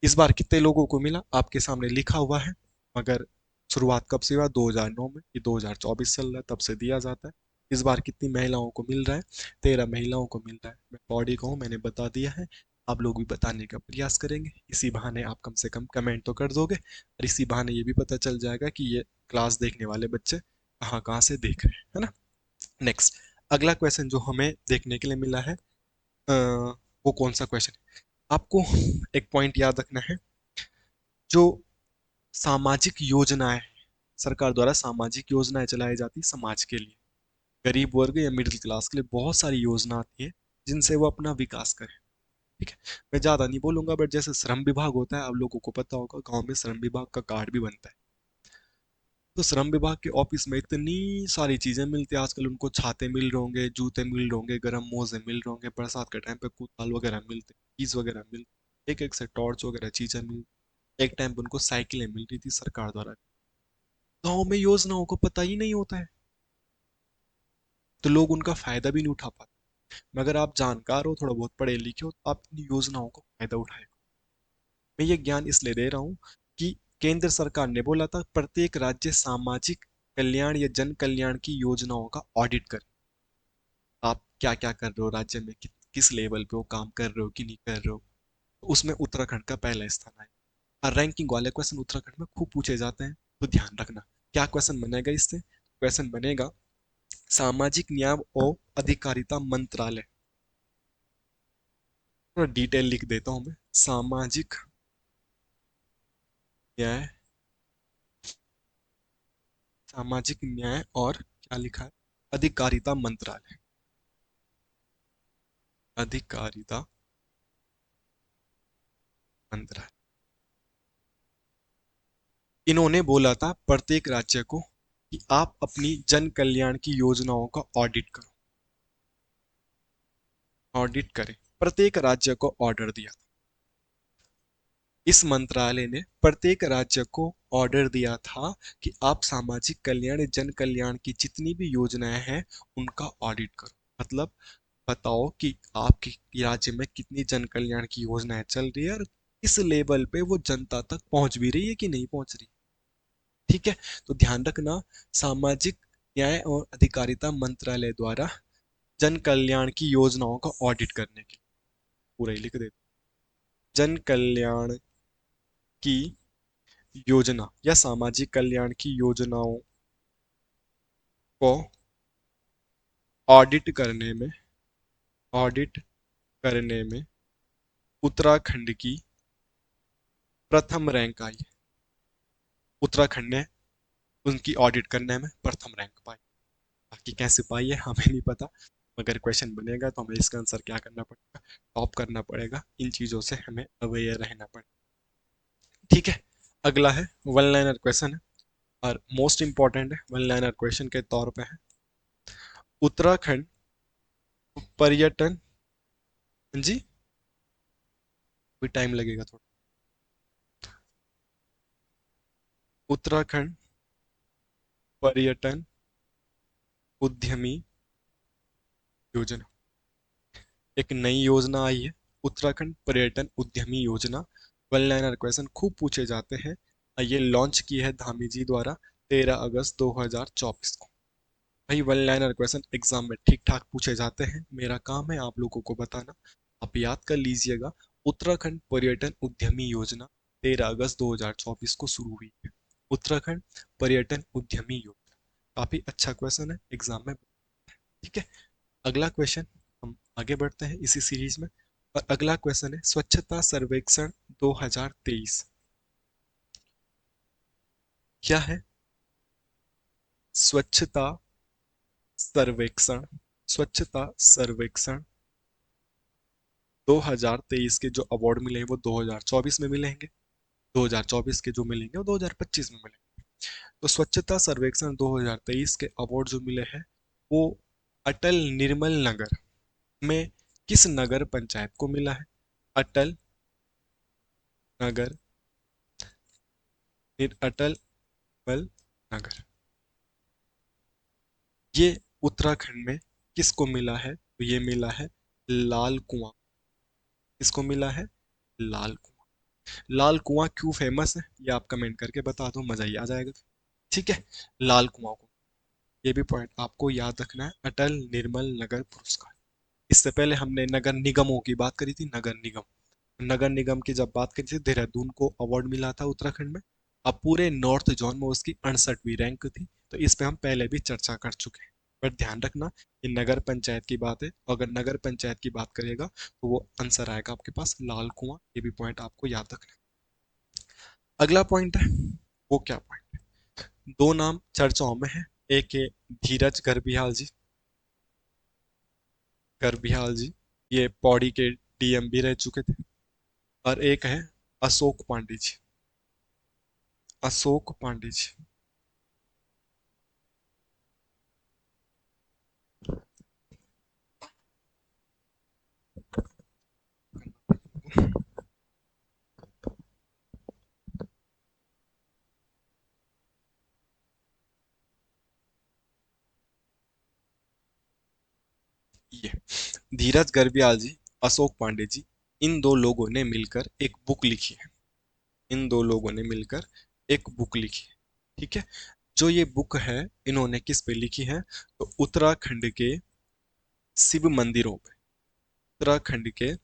इस बार कितने लोगों को मिला आपके सामने लिखा हुआ है, मगर शुरुआत कब से हुआ, 2009 में, ये 2024 चल रहा है तब से दिया जाता है। इस बार कितनी महिलाओं को मिल रहा है, 13 महिलाओं को मिल रहा है। मैं बॉडी को हूँ, मैंने बता दिया है, आप लोग भी बताने का प्रयास करेंगे, इसी बहाने आप कम से कम कमेंट तो कर दोगे, और इसी बहाने ये भी पता चल जाएगा कि ये क्लास देखने वाले बच्चे कहाँ कहाँ से देख रहे हैं, है ना। नेक्स्ट, अगला क्वेश्चन जो हमें देखने के लिए मिला है, वो कौन सा क्वेश्चन है, आपको एक पॉइंट याद रखना है। जो सामाजिक योजनाएं, सरकार द्वारा सामाजिक योजनाएं चलाई जाती समाज के लिए, गरीब वर्ग या मिडिल क्लास के लिए बहुत सारी योजना आती है जिनसे वो अपना विकास करे, ठीक है। मैं ज्यादा नहीं बोलूंगा, बट जैसे श्रम विभाग होता है, आप लोगों को पता होगा, गांव में श्रम विभाग का कार्ड भी बनता है। तो श्रम विभाग के ऑफिस में इतनी सारी चीजें मिलती है आजकल, उनको छाते मिल रहे होंगे, जूते मिल रहे होंगे, गर्म मोजे मिल रहे होंगे, बरसात के टाइम पे कुताल वगैरह मिलते, चीज वगैरह मिलती, एक एक से टॉर्च वगैरह चीजें मिल, एक टाइम पे उनको साइकिलें मिल रही थी सरकार द्वारा। गाँव में योजनाओं को पता ही नहीं होता है, तो लोग उनका फायदा भी नहीं उठा पाते। मगर आप जानकार हो, थोड़ा बहुत पढ़े लिखे हो, तो आप इन योजनाओं को फायदा उठाएगा। मैं ये ज्ञान इसलिए दे रहा हूँ कि केंद्र सरकार ने बोला था प्रत्येक राज्य सामाजिक कल्याण या जन कल्याण की योजनाओं का ऑडिट करे। आप क्या क्या कर रहे हो राज्य में, किस लेवल पे वो काम कर रहे हो कि नहीं कर रहे हो, तो उसमें उत्तराखंड का पहला स्थान आए। और रैंकिंग वाले क्वेश्चन उत्तराखंड में खूब पूछे जाते हैं, तो ध्यान रखना। क्या क्वेश्चन बनेगा इससे, क्वेश्चन बनेगा सामाजिक न्याय और अधिकारिता मंत्रालय, थोड़ा डिटेल लिख देता हूं मैं, सामाजिक न्याय, सामाजिक न्याय और क्या लिखा है, अधिकारिता मंत्रालय, अधिकारिता मंत्रालय। इन्होंने बोला था प्रत्येक राज्य को कि आप अपनी जन कल्याण की योजनाओं का ऑडिट करो, ऑडिट करें। प्रत्येक राज्य को ऑर्डर दिया, इस मंत्रालय ने प्रत्येक राज्य को ऑर्डर दिया था कि आप सामाजिक कल्याण जन कल्याण की जितनी भी योजनाएं हैं उनका ऑडिट करो। मतलब बताओ कि आपके राज्य में कितनी जन कल्याण की योजनाएं चल रही है और किस लेवल पे वो जनता तक पहुंच भी रही है कि नहीं पहुंच रही, ठीक है। तो ध्यान रखना, सामाजिक न्याय और अधिकारिता मंत्रालय द्वारा जन कल्याण की योजनाओं का ऑडिट करने के, पूरा ही लिख देते, जन कल्याण की योजना या सामाजिक कल्याण की योजनाओं को ऑडिट करने में ऑडिट करने में उत्तराखंड की प्रथम रैंक आई। उत्तराखंड ने उनकी ऑडिट करने में प्रथम रैंक पाई। बाकी कैसे पाई है हमें नहीं पता, मगर क्वेश्चन बनेगा तो हमें इसका आंसर क्या करना पड़ेगा, टॉप करना पड़ेगा। इन चीज़ों से हमें अवेयर रहना पड़ेगा। ठीक है, अगला है वन लाइनर क्वेश्चन है और मोस्ट इंपॉर्टेंट है। वन लाइनर क्वेश्चन के तौर पे है, उत्तराखंड पर्यटन, जी भी टाइम लगेगा थोड़ा। उत्तराखंड पर्यटन उद्यमी योजना, एक नई योजना आई है, उत्तराखंड पर्यटन उद्यमी योजना। वन लाइनर क्वेश्चन खूब पूछे जाते हैं। ये लॉन्च की है धामी जी द्वारा 13 अगस्त 2024 को। भाई वन लाइनर क्वेश्चन एग्जाम में ठीक ठाक पूछे जाते हैं, मेरा काम है आप लोगों को बताना। आप याद कर लीजिएगा, उत्तराखंड पर्यटन उद्यमी योजना 13 अगस्त 2024 को शुरू हुई है। उत्तराखंड पर्यटन उद्यमी योजना काफी अच्छा क्वेश्चन है एग्जाम में। ठीक है, अगला क्वेश्चन, हम आगे बढ़ते हैं इसी सीरीज में। और अगला क्वेश्चन है स्वच्छता सर्वेक्षण 2023 क्या है। स्वच्छता सर्वेक्षण, स्वच्छता सर्वेक्षण 2023 के जो अवार्ड मिले हैं वो 2024 में मिलेंगे, 2024 के जो मिलेंगे वो 2025 में मिलेंगे। तो स्वच्छता सर्वेक्षण 2023 के अवार्ड जो मिले हैं वो अटल निर्मल नगर में किस नगर पंचायत को मिला है। अटल नगर, अटल निर्मल नगर, ये उत्तराखंड में किसको मिला है, तो ये मिला है लाल कुआं। किसको मिला है, लाल कुआं। लाल कुआं क्यों फेमस है ये आप कमेंट करके बता दो, मजा ही आ जाएगा। ठीक है, लाल कुआं को, ये भी पॉइंट आपको याद रखना है, अटल निर्मल नगर पुरस्कार। इससे पहले हमने नगर निगमों की बात करी थी, नगर निगम, नगर निगम की जब बात करी थी, देहरादून को अवार्ड मिला था उत्तराखंड में। अब पूरे नॉर्थ जोन में उसकी 68वीं रैंक थी, तो इस पे हम पहले भी चर्चा कर चुके हैं। बट ध्यान रखना, ये नगर पंचायत की बात है, अगर नगर पंचायत की बात करेगा तो वो आंसर आएगा आपके पास लाल कुआं। ये भी पॉइंट आपको याद रखना है। अगला पॉइंट है, वो क्या पॉइंट है, दो नाम चर्चाओं में है, एक है धीरज गर्बियाल जी, गर्बियाल जी, ये पौड़ी के डीएम भी रह चुके थे। और एक है अशोक पांडे जी, अशोक पांडे जी। ये धीरज गर्बियाल जी, अशोक पांडे जी, इन दो लोगों ने मिलकर एक बुक लिखी है। इन दो लोगों ने मिलकर एक बुक लिखी है। ठीक है, जो ये बुक है इन्होंने किस पे लिखी है, तो उत्तराखंड के शिव मंदिरों पे, उत्तराखंड के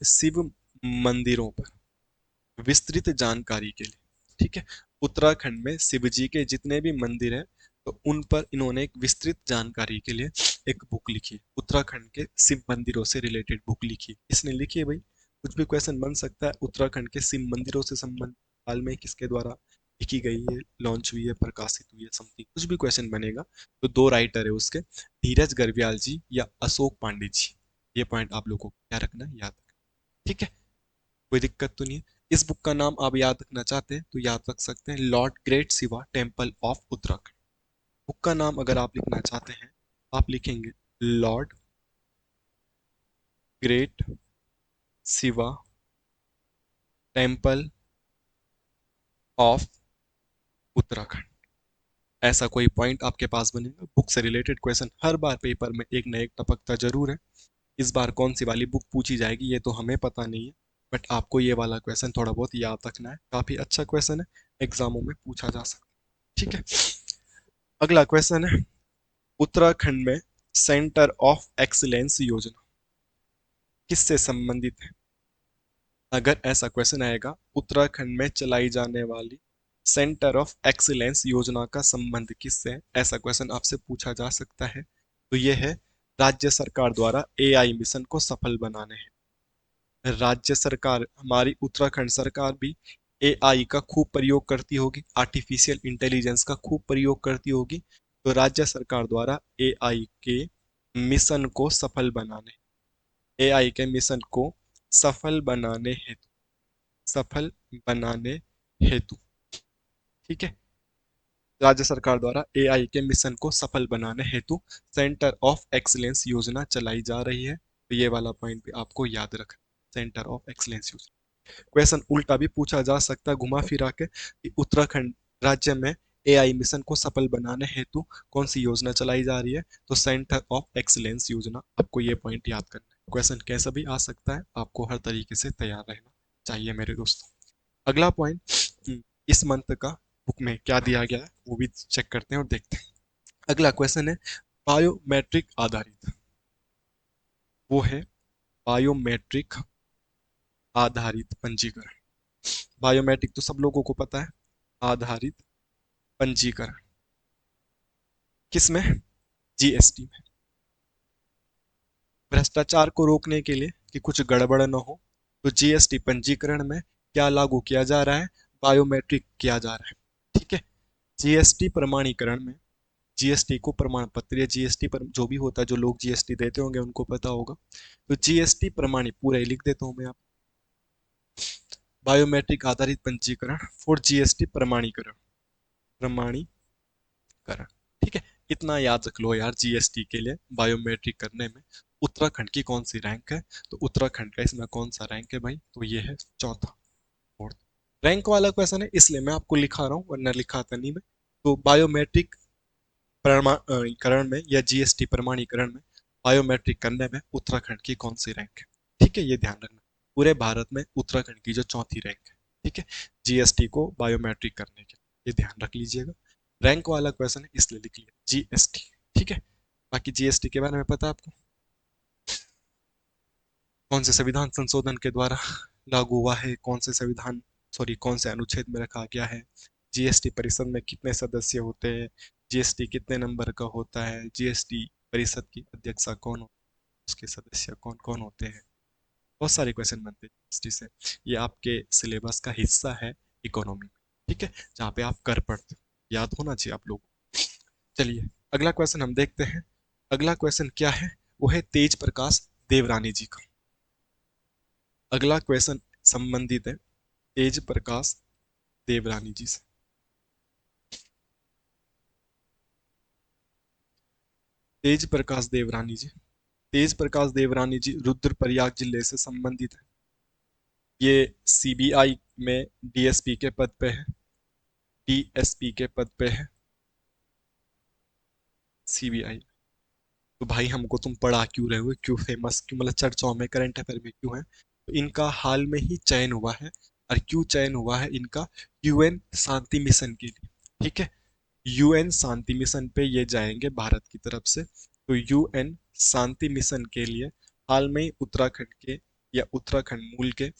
शिव मंदिरों पर विस्तृत जानकारी के लिए। ठीक है, उत्तराखंड में शिव जी के जितने भी मंदिर हैं तो उन पर इन्होंने एक विस्तृत जानकारी के लिए एक बुक लिखी, उत्तराखंड के शिव मंदिरों से रिलेटेड बुक लिखी। इसने लिखी है भाई, कुछ भी क्वेश्चन बन सकता है, उत्तराखंड के शिव मंदिरों से संबंधित हाल में किसके द्वारा लिखी गई है, लॉन्च हुई है, प्रकाशित हुई है, समथिंग कुछ भी क्वेश्चन बनेगा। तो दो राइटर है उसके, धीरज गर्ब्याल जी या अशोक पांडे जी। ये पॉइंट आप लोगों को क्या रखना है, याद रखना। ठीक है, कोई दिक्कत तो नहीं है। इस बुक का नाम आप याद रखना चाहते हैं तो याद रख सकते हैं, Lord great Shiva temple of Uttarakhand. Book का नाम अगर आप लिखना चाहते हैं, आप लिखेंगे Lord great Shiva temple of Uttarakhand. ऐसा कोई पॉइंट आपके पास बनेगा। बुक से रिलेटेड क्वेश्चन हर बार पेपर में एक न एक टपकता जरूर है। इस बार कौन सी वाली बुक पूछी जाएगी ये तो हमें पता नहीं है, बट आपको ये वाला क्वेश्चन थोड़ा बहुत याद रखना है, काफी अच्छा क्वेश्चन है, एग्जामों में पूछा जा सकता है। ठीक है, अगला क्वेश्चन है, उत्तराखंड में सेंटर ऑफ एक्सीलेंस योजना किससे संबंधित है। अगर ऐसा क्वेश्चन आएगा, उत्तराखंड में चलाई जाने वाली सेंटर ऑफ एक्सीलेंस योजना का संबंध किससे है? ऐसा क्वेश्चन आपसे पूछा जा सकता है। तो ये है राज्य सरकार द्वारा एआई मिशन को सफल बनाने हैं। राज्य सरकार हमारी उत्तराखंड सरकार भी एआई का खूब प्रयोग करती होगी, आर्टिफिशियल इंटेलिजेंस का खूब प्रयोग करती होगी। तो राज्य सरकार द्वारा एआई के मिशन को सफल बनाने, एआई के मिशन को सफल बनाने हेतु, सफल बनाने हेतु, ठीक है, राज्य सरकार द्वारा एआई के मिशन को सफल बनाने हेतु सेंटर ऑफ एक्सीलेंस योजना चलाई जा रही है। तो ये वाला पॉइंट भी आपको याद रखना, सेंटर ऑफ एक्सीलेंस योजना। क्वेश्चन उल्टा भी पूछा जा सकता है घुमा फिरा के कि उत्तराखंड राज्य में एआई मिशन को सफल बनाने हेतु कौन सी योजना चलाई जा रही है? तो सेंटर ऑफ एक्सीलेंस योजना। आपको ये पॉइंट याद करना है। क्वेश्चन कैसा भी आ सकता है, आपको हर तरीके से तैयार रहना चाहिए मेरे दोस्तों। अगला पॉइंट, इस मंथ का बुक में क्या दिया गया है वो भी चेक करते हैं और देखते हैं। अगला क्वेश्चन है बायोमेट्रिक आधारित, वो है बायोमेट्रिक आधारित पंजीकरण। बायोमेट्रिक तो सब लोगों को पता है, आधारित पंजीकरण किसमें? जीएसटी में। भ्रष्टाचार को रोकने के लिए कि कुछ गड़बड़ न हो, तो जीएसटी पंजीकरण में क्या लागू किया जा रहा है? बायोमेट्रिक किया जा रहा है, ठीक है। जीएसटी प्रमाणीकरण में, जीएसटी को प्रमाण पत्र या जीएसटी पर जो भी होता है, जो लोग जीएसटी देते होंगे उनको पता होगा। तो जीएसटी प्रमाणी पूरा ही लिख देता हूं मैं आप, बायोमेट्रिक आधारित पंजीकरण फॉर जीएसटी प्रमाणीकरण, प्रमाणीकरण, ठीक है। इतना याद रख लो यार, जीएसटी के लिए बायोमेट्रिक करने में उत्तराखंड की कौन सी रैंक है? तो उत्तराखंड का इसमें कौन सा रैंक है भाई? तो ये है चौथा, फोर्थ रैंक वाला क्वेश्चन है, इसलिए मैं आपको लिखा रहा हूँ, वरना लिखा था नहीं मैं। तो बायोमेट्रिक प्रमाणीकरण में या जीएसटी प्रमाणीकरण में बायोमेट्रिक करने में उत्तराखंड की कौन सी रैंक है? ठीक है, ये ध्यान रखना। पूरे भारत में उत्तराखंड की जो चौथी रैंक है, ठीक है, जीएसटी को बायोमेट्रिक करने के, ये ध्यान रख लीजिएगा। रैंक वाला क्वेश्चन है इसलिए लिख लिया जीएसटी, ठीक है। बाकी जीएसटी के बारे में पता है आपको? कौन से संविधान संशोधन के द्वारा लागू हुआ है, कौन से संविधान, सॉरी कौन से अनुच्छेद में रखा गया है, जीएसटी परिषद में कितने सदस्य होते हैं, जीएसटी कितने नंबर का होता है, जीएसटी परिषद की अध्यक्षा कौन होती है, उसके सदस्य कौन कौन होते हैं। बहुत सारे क्वेश्चन बनते हैं जीएसटी से। ये आपके सिलेबस का हिस्सा है इकोनॉमी में, ठीक है, जहाँ पे आप कर पढ़ते हो, याद होना चाहिए आप लोगों को। चलिए अगला क्वेश्चन हम देखते हैं। अगला क्वेश्चन क्या है? वो है तेज प्रकाश देवरानी जी का। अगला क्वेश्चन संबंधित है तेज प्रकाश देवरानी जी से। तेज प्रकाश देवरानी जी, तेज प्रकाश देवरानी जी रुद्रप्रयाग जिले से संबंधित है। ये सीबीआई में डीएसपी के पद पे है, डीएसपी के पद पे है सीबीआई। तो भाई हमको तुम पढ़ा क्यों रहे हो, क्यों फेमस, क्यों मतलब चर्चाओं में, करंट अफेयर में क्यों है? तो इनका हाल में ही चयन हुआ है। और क्यों चयन हुआ है इनका? यूएन शांति मिशन के लिए, ठीक है। यूएन शांति मिशन पे ये जाएंगे भारत की तरफ से। तो यूएन शांति मिशन के लिए हाल में ही उत्तराखंड के, या उत्तराखंड मूल के,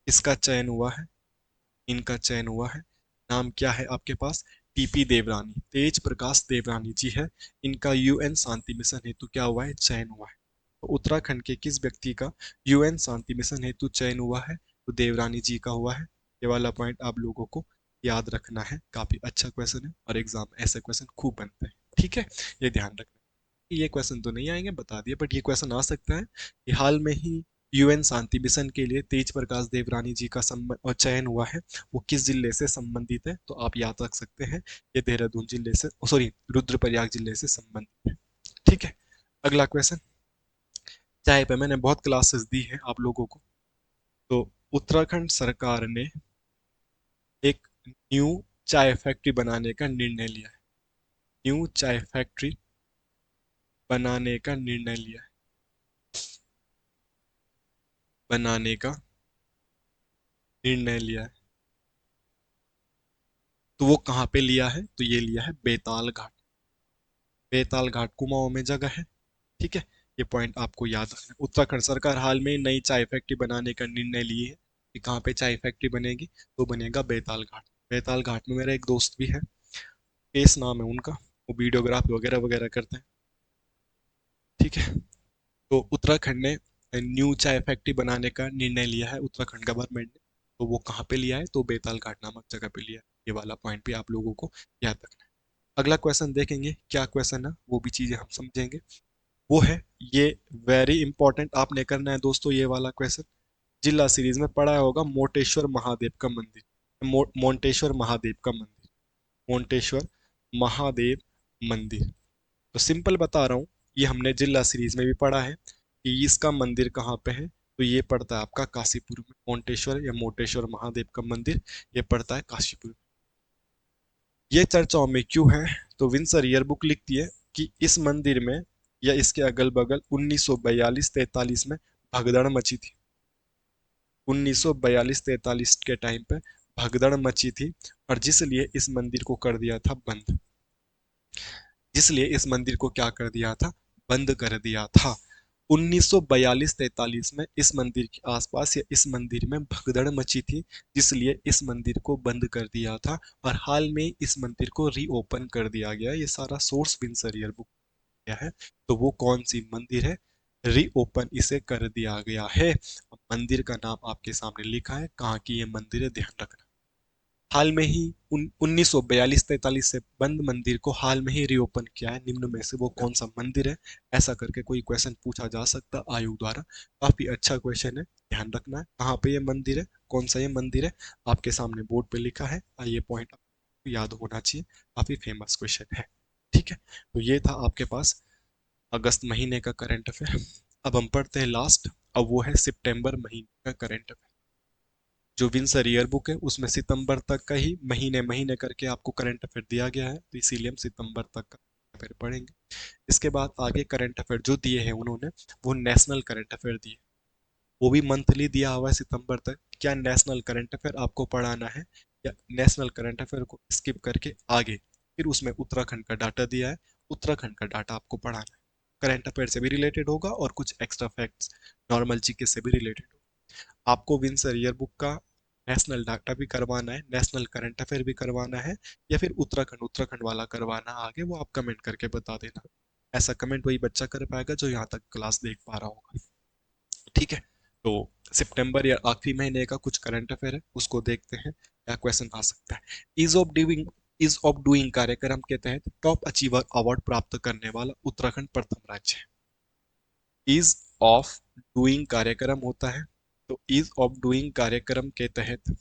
इसका चयन हुआ है, इनका चयन हुआ है। नाम क्या है आपके पास? टीपी देवरानी, तेज प्रकाश देवरानी जी है। इनका यूएन शांति मिशन हेतु क्या हुआ है? चयन हुआ है। तो उत्तराखंड के किस व्यक्ति का यूएन शांति मिशन हेतु चयन हुआ है? तो देवरानी जी का हुआ है। ये वाला पॉइंट आप लोगों को याद रखना है, काफी अच्छा क्वेश्चन है और एग्जाम ऐसे क्वेश्चन खूब बनते हैं, ठीक है, ये ध्यान रखना। ये क्वेश्चन तो नहीं आएंगे बता दिए, बट ये क्वेश्चन आ सकता है कि हाल में ही यूएन शांति मिशन के लिए तेज प्रकाश देवरानी जी का चयन हुआ है, वो किस जिले से संबंधित है? तो आप याद रख सकते हैं ये देहरादून जिले से, सॉरी रुद्रप्रयाग जिले से संबंधित है, ठीक है। अगला क्वेश्चन, चाय पे मैंने बहुत क्लासेस दी है आप लोगों को। तो उत्तराखंड सरकार ने एक न्यू चाय फैक्ट्री बनाने का निर्णय लिया है, न्यू चाय फैक्ट्री बनाने का निर्णय लिया है, बनाने का निर्णय लिया है। तो वो कहाँ पे लिया है? तो ये लिया है बेताल घाट, बेताल घाट कुमाऊं में जगह है, ठीक है। ये पॉइंट आपको याद रखना है। उत्तराखंड सरकार हाल में नई चाय फैक्ट्री बनाने का निर्णय लिए है कि कहाँ पे चाय फैक्ट्री बनेगी? तो बनेगा बेताल घाट। बेताल घाट में मेरा एक दोस्त भी है, केस नाम है उनका, वो वीडियोग्राफी वगैरह वगैरह करते हैं। ठीक है। तो उत्तराखंड ने न्यू चाय फैक्ट्री बनाने का निर्णय लिया है, उत्तराखंड गवर्नमेंट ने। तो वो कहाँ पे लिया है, तो बेताल घाट नामक जगह पे लिया है। ये वाला पॉइंट भी आप लोगों को याद रखना है। अगला क्वेश्चन देखेंगे, क्या क्वेश्चन है वो भी चीजें हम समझेंगे। वो है ये, वेरी इंपॉर्टेंट आपने करना है दोस्तों ये वाला क्वेश्चन। जिला सीरीज में पढ़ा होगा मोटेश्वर महादेव का मंदिर, मोंटेश्वर महादेव का मंदिर, मोंटेश्वर महादेव मंदिर। तो सिंपल बता रहा हूँ, ये हमने जिला सीरीज में भी पढ़ा है कि इसका मंदिर कहाँ पे है। तो ये पड़ता है आपका काशीपुर में, मोंटेश्वर या मोटेश्वर महादेव का मंदिर ये पड़ता है काशीपुर में। ये चर्चाओं में क्यों है, तो विंसर ईयरबुक लिखती है कि इस मंदिर में या इसके अगल बगल 1942-43 में भगदड़ मची थी। 1942-43 के टाइम पे भगदड़ मची थी, और जिसलिए इस मंदिर को कर दिया था बंद। जिसलिए इस मंदिर को क्या कर दिया था, बंद कर दिया था। 1942-43 में इस मंदिर के आसपास या इस मंदिर में भगदड़ मची थी, जिसलिए इस मंदिर को बंद कर दिया था। और हाल में इस मंदिर को रीओपन कर दिया गया। ये सारा सोर्स विंसर ईयरबुक गया है। तो वो कौन सी मंदिर है, रीओपन इसे कर दिया गया है। अब मंदिर का नाम आपके सामने लिखा है, कहाँ की ये मंदिर है ध्यान रखना। हाल में ही 1942-43 से बंद मंदिर को हाल में ही रीओपन किया है, निम्न में से वो कौन सा मंदिर है, ऐसा करके कोई क्वेश्चन पूछा जा सकता है आयोग द्वारा। काफी अच्छा क्वेश्चन है, ध्यान रखना है कहाँ पे ये मंदिर है, कौन सा ये मंदिर है। आपके सामने बोर्ड पे लिखा है, ये पॉइंट आपको याद होना चाहिए, काफी फेमस क्वेश्चन है। ठीक है, तो ये था आपके पास अगस्त महीने का करंट अफेयर। अब हम पढ़ते हैं लास्ट, अब वो है सितंबर महीने का करंट अफेयर। जो विंसर ईयर बुक है उसमें सितंबर तक का ही महीने महीने करके आपको करंट अफेयर दिया गया है, तो इसीलिए हम सितंबर तक का अफेयर पढ़ेंगे। इसके बाद आगे करंट अफेयर जो दिए हैं उन्होंने, वो नेशनल करंट अफेयर दिए, वो भी मंथली दिया हुआ है सितंबर तक। क्या नेशनल करंट अफेयर आपको पढ़ाना है, या नेशनल करंट अफेयर को स्किप करके आगे फिर उसमें उत्तराखंड का डाटा दिया है, उत्तराखंड का डाटा आपको पढ़ाना है। करंट अफेयर से भी रिलेटेड होगा और कुछ एक्स्ट्रा फैक्ट्स नॉर्मल जीके से भी रिलेटेड होगा। आपको विंसर ईयर बुक का नेशनल डाटा भी करवाना है, नेशनल करंट अफेयर भी करवाना है, या फिर उत्तराखंड उत्तराखंड वाला करवाना आगे, वो आप कमेंट करके बता देना। ऐसा कमेंट वही बच्चा कर पाएगा जो यहाँ तक क्लास देख पा रहा होगा। ठीक है। तो सितंबर या आखिरी महीने का कुछ करंट अफेयर है, उसको देखते हैं क्या क्वेश्चन आ सकता है। इज ऑफ डूइंग कार्यक्रम के तहत टॉप अचीवर अवार्ड प्राप्त करने वाला उत्तराखंड प्रथम राज्य है। इज ऑफ डूइंग कार्यक्रम होता है, तो इज ऑफ डूइंग कार्यक्रम के तहत,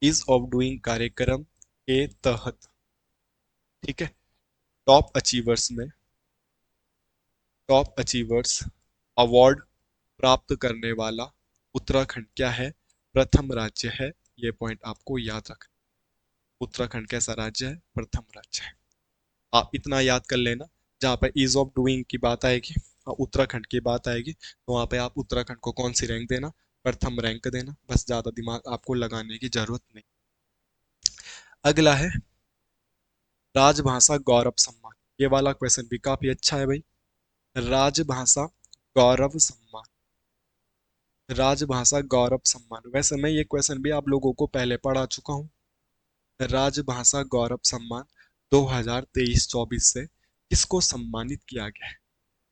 इज ऑफ डूइंग कार्यक्रम के तहत, ठीक है, टॉप अचीवर्स में, टॉप अचीवर्स अवार्ड प्राप्त करने वाला उत्तराखंड क्या है, प्रथम राज्य है। ये पॉइंट आपको याद रखना, उत्तराखंड कैसा राज्य है, प्रथम राज्य है। आप इतना याद कर लेना, जहाँ पे ईज ऑफ डूइंग की बात आएगी और उत्तराखंड की बात आएगी, तो वहाँ पे आप उत्तराखंड को कौन सी रैंक देना, प्रथम रैंक देना, बस ज्यादा दिमाग आपको लगाने की जरूरत नहीं। अगला है राजभाषा गौरव सम्मान। ये वाला क्वेश्चन भी काफी अच्छा है भाई। राजभाषा गौरव सम्मान, राजभाषा गौरव सम्मान, वैसे मैं ये क्वेश्चन भी आप लोगों को पहले पढ़ा चुका हूँ। राजभाषा गौरव सम्मान 2023-24 से किसको सम्मानित किया गया है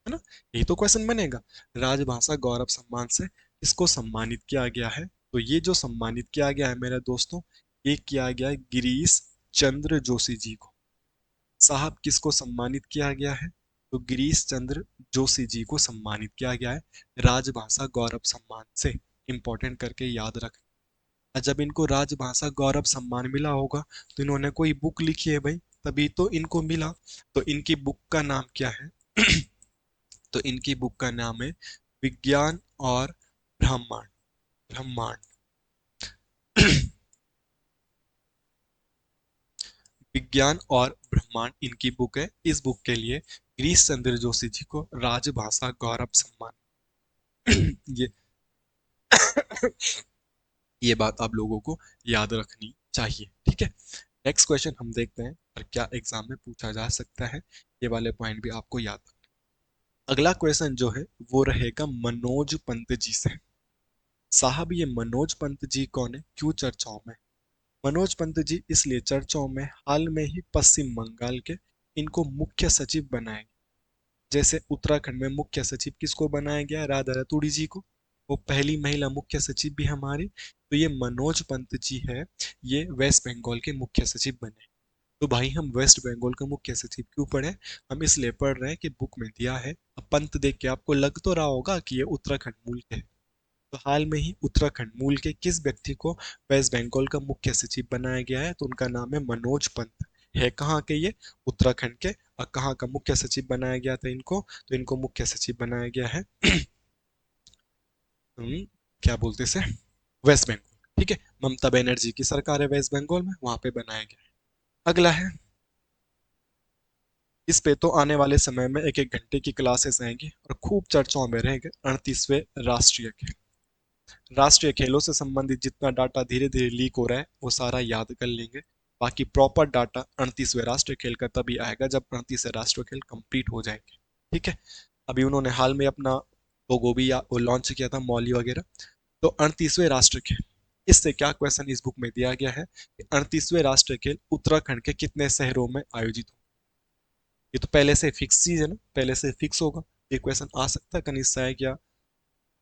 ना, यही तो क्वेश्चन बनेगा। राजभाषा गौरव सम्मान से किसको सम्मानित किया गया है, तो ये जो सम्मानित किया गया है मेरे दोस्तों, ये किया गया है गिरीश चंद्र जोशी जी को। साहब किसको सम्मानित किया गया है, तो गिरीश चंद्र जोशी जी को सम्मानित किया गया है राजभाषा गौरव सम्मान से। इंपॉर्टेंट करके याद रख। जब इनको राजभाषा गौरव सम्मान मिला होगा, तो इन्होंने कोई बुक लिखी है भाई, तभी तो इनको मिला। तो इनकी बुक का नाम क्या है तो इनकी बुक का नाम है विज्ञान और ब्रह्मांड, ब्रह्मांड विज्ञान और ब्रह्मांड इनकी बुक है। इस बुक के लिए गिरीश चंद्र जोशी जी को राजभाषा गौरव सम्मान ये ये बात आप लोगों को याद रखनी चाहिए। ठीक है, नेक्स्ट क्वेश्चन हम देखते हैं और क्या एग्जाम में पूछा जा सकता है, ये वाले पॉइंट भी आपको याद रखना। अगला क्वेश्चन जो है वो रहेगा मनोज पंत जी से। साहब ये मनोज पंत जी कौन है, क्यों चर्चाओं में। मनोज पंत जी इसलिए चर्चाओं में हाल में ही पश्चिम बंगाल के इनको मुख्य सचिव बनाया गया। जैसे उत्तराखंड में मुख्य सचिव किसको बनाया गया? राधा रतूड़ी जी को। वो पहली महिला मुख्य सचिव भी हमारी। तो ये मनोज पंत जी है, ये वेस्ट बंगाल के मुख्य सचिव बने। तो भाई हम वेस्ट बंगाल का मुख्य सचिव क्यों पढ़े? हम इसलिए पढ़ रहे हैं कि बुक में दिया है। अब पंत देख के आपको लग तो रहा होगा कि ये उत्तराखंड मूल के है। तो हाल में ही उत्तराखंड मूल के किस व्यक्ति को वेस्ट बंगाल का मुख्य सचिव बनाया गया है? तो उनका नाम है मनोज पंत। है कहाँ के ये? उत्तराखंड के। और कहाँ का मुख्य सचिव बनाया गया था इनको? तो इनको मुख्य सचिव बनाया गया है क्या बोलते से, वेस्ट बंगाल। ठीक है, ममता बनर्जी की सरकार है वेस्ट बंगाल में, वहां पे बनाया गया है। अगला है, इस पे तो आने वाले समय में एक एक घंटे की क्लासेस आएंगी और खूब चर्चाओं में रहेंगे। 38वें राष्ट्रीय खेल। राष्ट्रीय खेलों से संबंधित जितना डाटा धीरे धीरे लीक हो रहा है वो सारा याद कर लेंगे। बाकी प्रॉपर डाटा 38वें राष्ट्रीय खेल का तभी आएगा जब 38वें राष्ट्रीय खेल कंप्लीट हो जाएंगे। ठीक है, अभी उन्होंने हाल में अपना लोगो भी वो लॉन्च किया था, मौली वगैरह। तो 38वें राष्ट्रीय खेल, इससे क्या क्वेश्चन इस बुक में दिया गया है कि 38वें राष्ट्रीय खेल उत्तराखंड के कितने शहरों में आयोजित हो? ये तो पहले से फिक्स चीज है ना, पहले से फिक्स होगा। ये क्वेश्चन आ सकता है कनिष्ठ सहायक या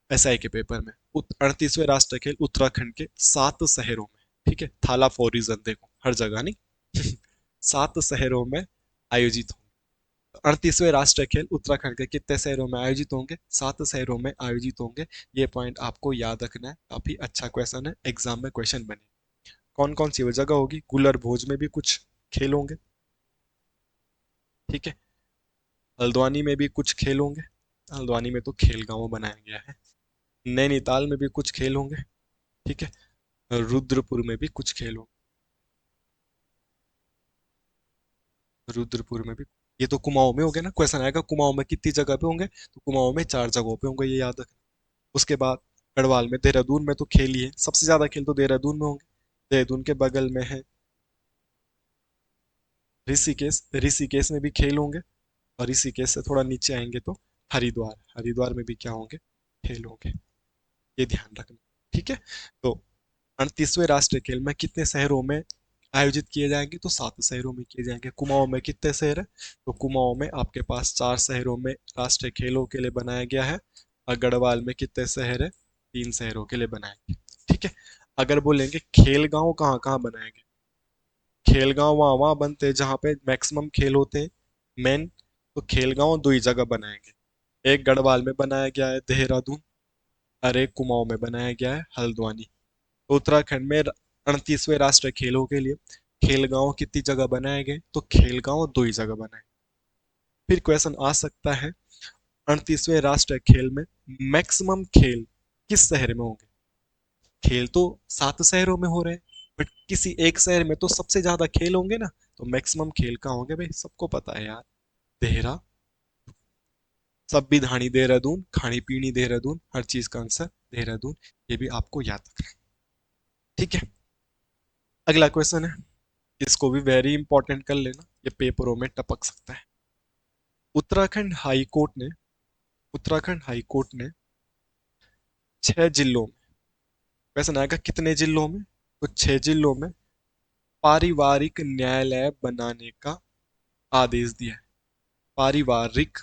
एसआई के पेपर में। 38वें राष्ट्रीय खेल उत्तराखंड के 7 शहरों में, ठीक है, थाला फॉर रीजन, देखो हर जगह नहीं 7 शहरों में आयोजित होंगे। 38वें राष्ट्रीय खेल उत्तराखंड के कितने शहरों में आयोजित होंगे? 7 शहरों में आयोजित होंगे। ये पॉइंट आपको याद रखना है, काफी अच्छा क्वेश्चन है, एग्जाम में क्वेश्चन बने। कौन कौन सी वो जगह होगी? गुलर भोज में भी कुछ खेल होंगे, ठीक है, हल्द्वानी में भी कुछ खेल होंगे, हल्द्वानी में तो खेल गांव बनाया गया है, नैनीताल में भी कुछ खेल होंगे, ठीक है, रुद्रपुर में भी कुछ खेल होंगे, रुद्रपुर में भी। ये तो कुमाऊं में हो गया ना, क्वेश्चन आएगा कुमाऊं में कितनी जगह पे होंगे, तो कुमाऊं में 4 जगहों पे होंगे, ये याद रखना। उसके बाद गढ़वाल में, देहरादून में तो खेल ही है, सबसे ज्यादा खेल तो देहरादून में होंगे। देहरादून के बगल में है ऋषिकेश, ऋषिकेश में भी खेल होंगे। और ऋषिकेश से थोड़ा नीचे आएंगे तो हरिद्वार, हरिद्वार में भी क्या होंगे? खेल होंगे। ये ध्यान रखना, ठीक है। तो 38वें राष्ट्रीय खेल में कितने शहरों में आयोजित किए जाएंगे? तो 7 शहरों में किए जाएंगे। कुमाऊं में कितने शहर है? तो कुमाऊं में आपके पास 4 शहरों में राष्ट्रीय खेलों के लिए बनाया गया है। और गढ़वाल में कितने शहर है? 3 शहरों के लिए बनाया गया, ठीक है। अगर बोलेंगे खेल गांव कहाँ कहाँ बनाएंगे? खेल गांव वहां वहां बनते हैं जहाँ पे मैक्सिमम खेल होते हैं, मेन। तो खेल गांव 2 ही जगह बनाएंगे, एक गढ़वाल में बनाया गया है देहरादून, और एक कुमाऊं में बनाया गया है हल्द्वानी। उत्तराखंड में 38वें राष्ट्रीय खेलों के लिए खेल गांव कितनी जगह बनाए गए? तो खेल गांव 2 ही जगह बनाए। फिर क्वेश्चन आ सकता है, 38वें राष्ट्रीय खेल में मैक्सिमम खेल किस शहर में होंगे? खेल तो 7 शहरों में हो रहे हैं, बट किसी एक शहर में तो सबसे ज्यादा खेल होंगे ना। तो मैक्सिमम खेल कहाँ होंगे भाई? सबको पता है यार, देहरा, संविधानी देहरादून, खानी पीनी देहरादून, हर चीज का आंसर देहरादून। ये भी आपको याद रखना है, ठीक है। अगला क्वेश्चन है, इसको भी वेरी इंपॉर्टेंट कर लेना, ये पेपरों में टपक सकता है। उत्तराखंड हाई कोर्ट ने, उत्तराखंड हाई कोर्ट ने 6 जिलों में, क्वेश्चन आएगा कितने जिलों में? तो 6 जिलों में पारिवारिक न्यायालय बनाने का आदेश दिया है। पारिवारिक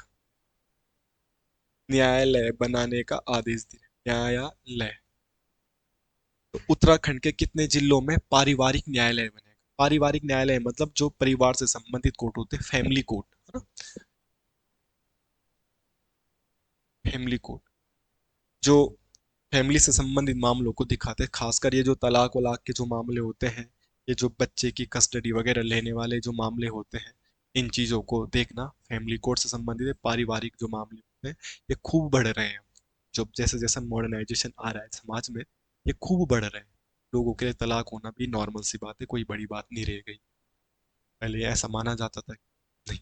न्यायालय बनाने का आदेश दिया, न्यायालय। तो उत्तराखंड के कितने जिलों में पारिवारिक न्यायालय बनेगा? पारिवारिक न्यायालय मतलब जो परिवार से संबंधित कोर्ट होते हैं, फैमिली कोर्ट, है ना, फैमिली कोर्ट, जो फैमिली से संबंधित मामलों को दिखाते हैं, खासकर ये जो तलाक वलाक के जो मामले होते हैं, ये जो बच्चे की कस्टडी वगैरह लेने वाले जो मामले होते हैं, इन चीजों को देखना। फैमिली कोर्ट से संबंधित है, पारिवारिक जो मामले होते हैं, ये खूब बढ़ रहे हैं। जो जैसे जैसे मॉडर्नाइजेशन आ रहा है समाज में, ये खूब बढ़ रहे हैं। लोगों के लिए तलाक होना भी नॉर्मल सी बात है, कोई बड़ी बात नहीं रह गई। पहले ऐसा माना जाता था, नहीं,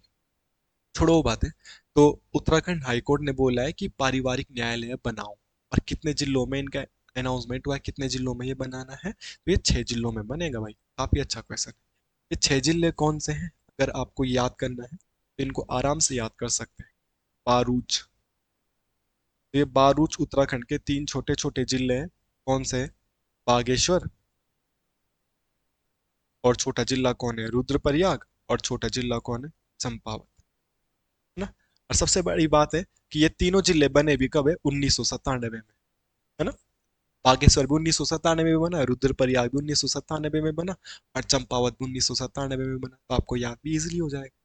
छोड़ो वो बातें। तो उत्तराखंड हाईकोर्ट ने बोला है कि पारिवारिक न्यायालय बनाओ। और कितने जिलों में इनका अनाउंसमेंट हुआ है, कितने जिलों में ये बनाना है? तो ये 6 जिलों में बनेगा भाई, काफी अच्छा क्वेश्चन है। ये 6 जिले कौन से हैं? अगर आपको याद करना है तो इनको आराम से याद कर सकते हैं। बारूच, तो ये बारूच उत्तराखंड के 3 छोटे छोटे जिले हैं। कौन से हैं? बागेश्वर, और छोटा जिला कौन है? रुद्रप्रयाग। और छोटा जिला कौन है? चंपावत। है ना? और सबसे बड़ी बात है कि ये तीनों जिले बने भी कब है? 1997 में। है ना? बागेश्वर भी 1997 में बना, रुद्रप्रयाग भी 1997 में बना, और चंपावत भी 1997 में बना। तो आपको याद भी इजिली हो जाएगा।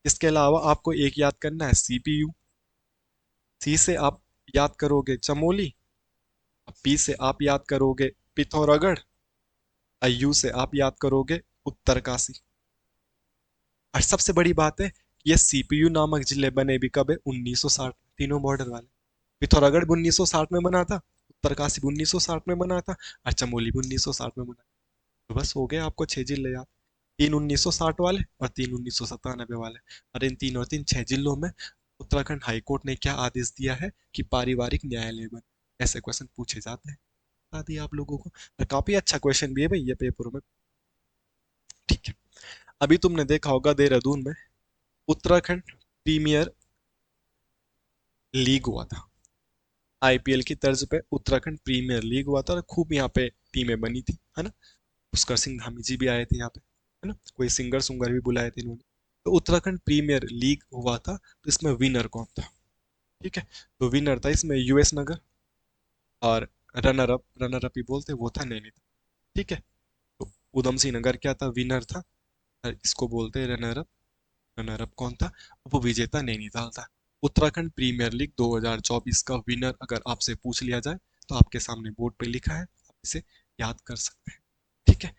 इसके अलावा आपको एक याद करना है, सीपीयू। सी से आप याद करोगे चमोली। पी से आप याद करोगे पिथौरागढ़। और यू से आप याद करोगे उत्तरकाशी। और सबसे बड़ी बात है, ये सीपीयू नामक जिले बने भी कब है? 1960। तीनों बॉर्डर वाले। पिथौरागढ़ भी 1960 में बना था, उत्तरकाशी भी 1960 में बना था, और चमोली भी 1960 में बना। तो बस हो गए आपको 6 जिले याद। तीन 1960 वाले और तीन 1997 वाले। और इन तीन और तीन 6 जिलों में उत्तराखंड हाईकोर्ट ने क्या आदेश दिया है कि पारिवारिक न्यायालय बने। ऐसे क्वेश्चन पूछे जाते हैं। बता दिया आप लोगों को, और काफी अच्छा क्वेश्चन भी है भाई ये पेपर में। ठीक है। अभी तुमने देखा होगा देहरादून में उत्तराखंड प्रीमियर लीग हुआ था। आईपीएल की तर्ज पे उत्तराखंड प्रीमियर लीग हुआ था, और खूब यहाँ पे टीमें बनी थी। है ना? पुष्कर सिंह धामी जी भी आए थे यहाँ पे। है ना? कोई सिंगर सुंगर भी बुलाए थे इन्होंने। तो उत्तराखंड प्रीमियर लीग हुआ था, तो इसमें विनर कौन था? ठीक है। तो विनर था इसमें यूएस नगर। और रनर अप ही बोलते वो था नैनीताल। ठीक है। तो उधम सिंह नगर क्या था? विनर था। और इसको बोलते हैं रनर अप। रनर अप कौन था? वो विजेता नैनीताल था। उत्तराखंड प्रीमियर लीग 2024 का विनर अगर आपसे पूछ लिया जाए, तो आपके सामने बोर्ड पे लिखा है, आप इसे याद कर सकते हैं। ठीक है।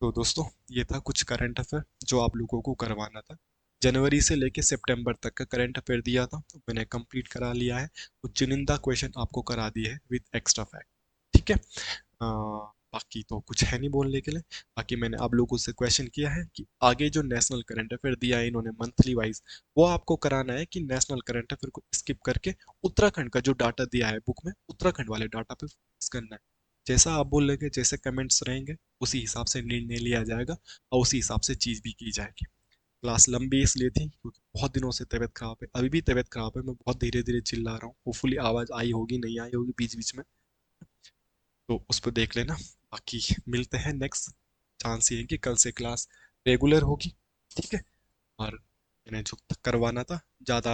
तो दोस्तों, ये था कुछ करंट अफेयर जो आप लोगों को करवाना था। जनवरी से लेके सितंबर तक का करंट अफेयर दिया था, तो मैंने कंप्लीट करा लिया है। कुछ चुनिंदा क्वेश्चन आपको करा दिए हैं विद एक्स्ट्रा फैक्ट। ठीक है। बाकी तो कुछ है नहीं बोलने के लिए। बाकी मैंने आप लोगों से क्वेश्चन किया है कि आगे जो नेशनल करंट अफेयर दिया है इन्होंने मंथली वाइज, वो आपको कराना है कि नेशनल करंट अफेयर को स्किप करके उत्तराखंड का जो डाटा दिया है बुक में, उत्तराखंड वाले डाटा पे फोकस करना है। जैसा आप बोलेंगे, जैसे कमेंट्स रहेंगे, उसी हिसाब से निर्णय लिया जाएगा, और उसी हिसाब से चीज भी की जाएगी। क्लास लंबी इसलिए थी क्योंकि बहुत दिनों से तबीयत खराब है, अभी भी तबीयत खराब है, मैं बहुत धीरे धीरे चिल्ला रहा हूँ। होपफुली आवाज आई होगी, नहीं आई होगी बीच बीच में, तो उस पर देख लेना। बाकी मिलते हैं नेक्स्ट। चांस ये है कि कल से क्लास रेगुलर होगी। ठीक है। और मैंने जो करवाना था ज़्यादा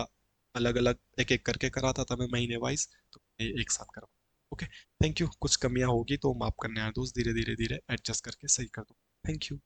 अलग अलग एक एक करके कराता था मैं महीने वाइज, तो ये एक साथ करवा। ओके। Thank you. कुछ कमियां होगी तो माफ करने यार दोस्त, धीरे धीरे धीरे एडजस्ट करके सही कर दो। Thank you.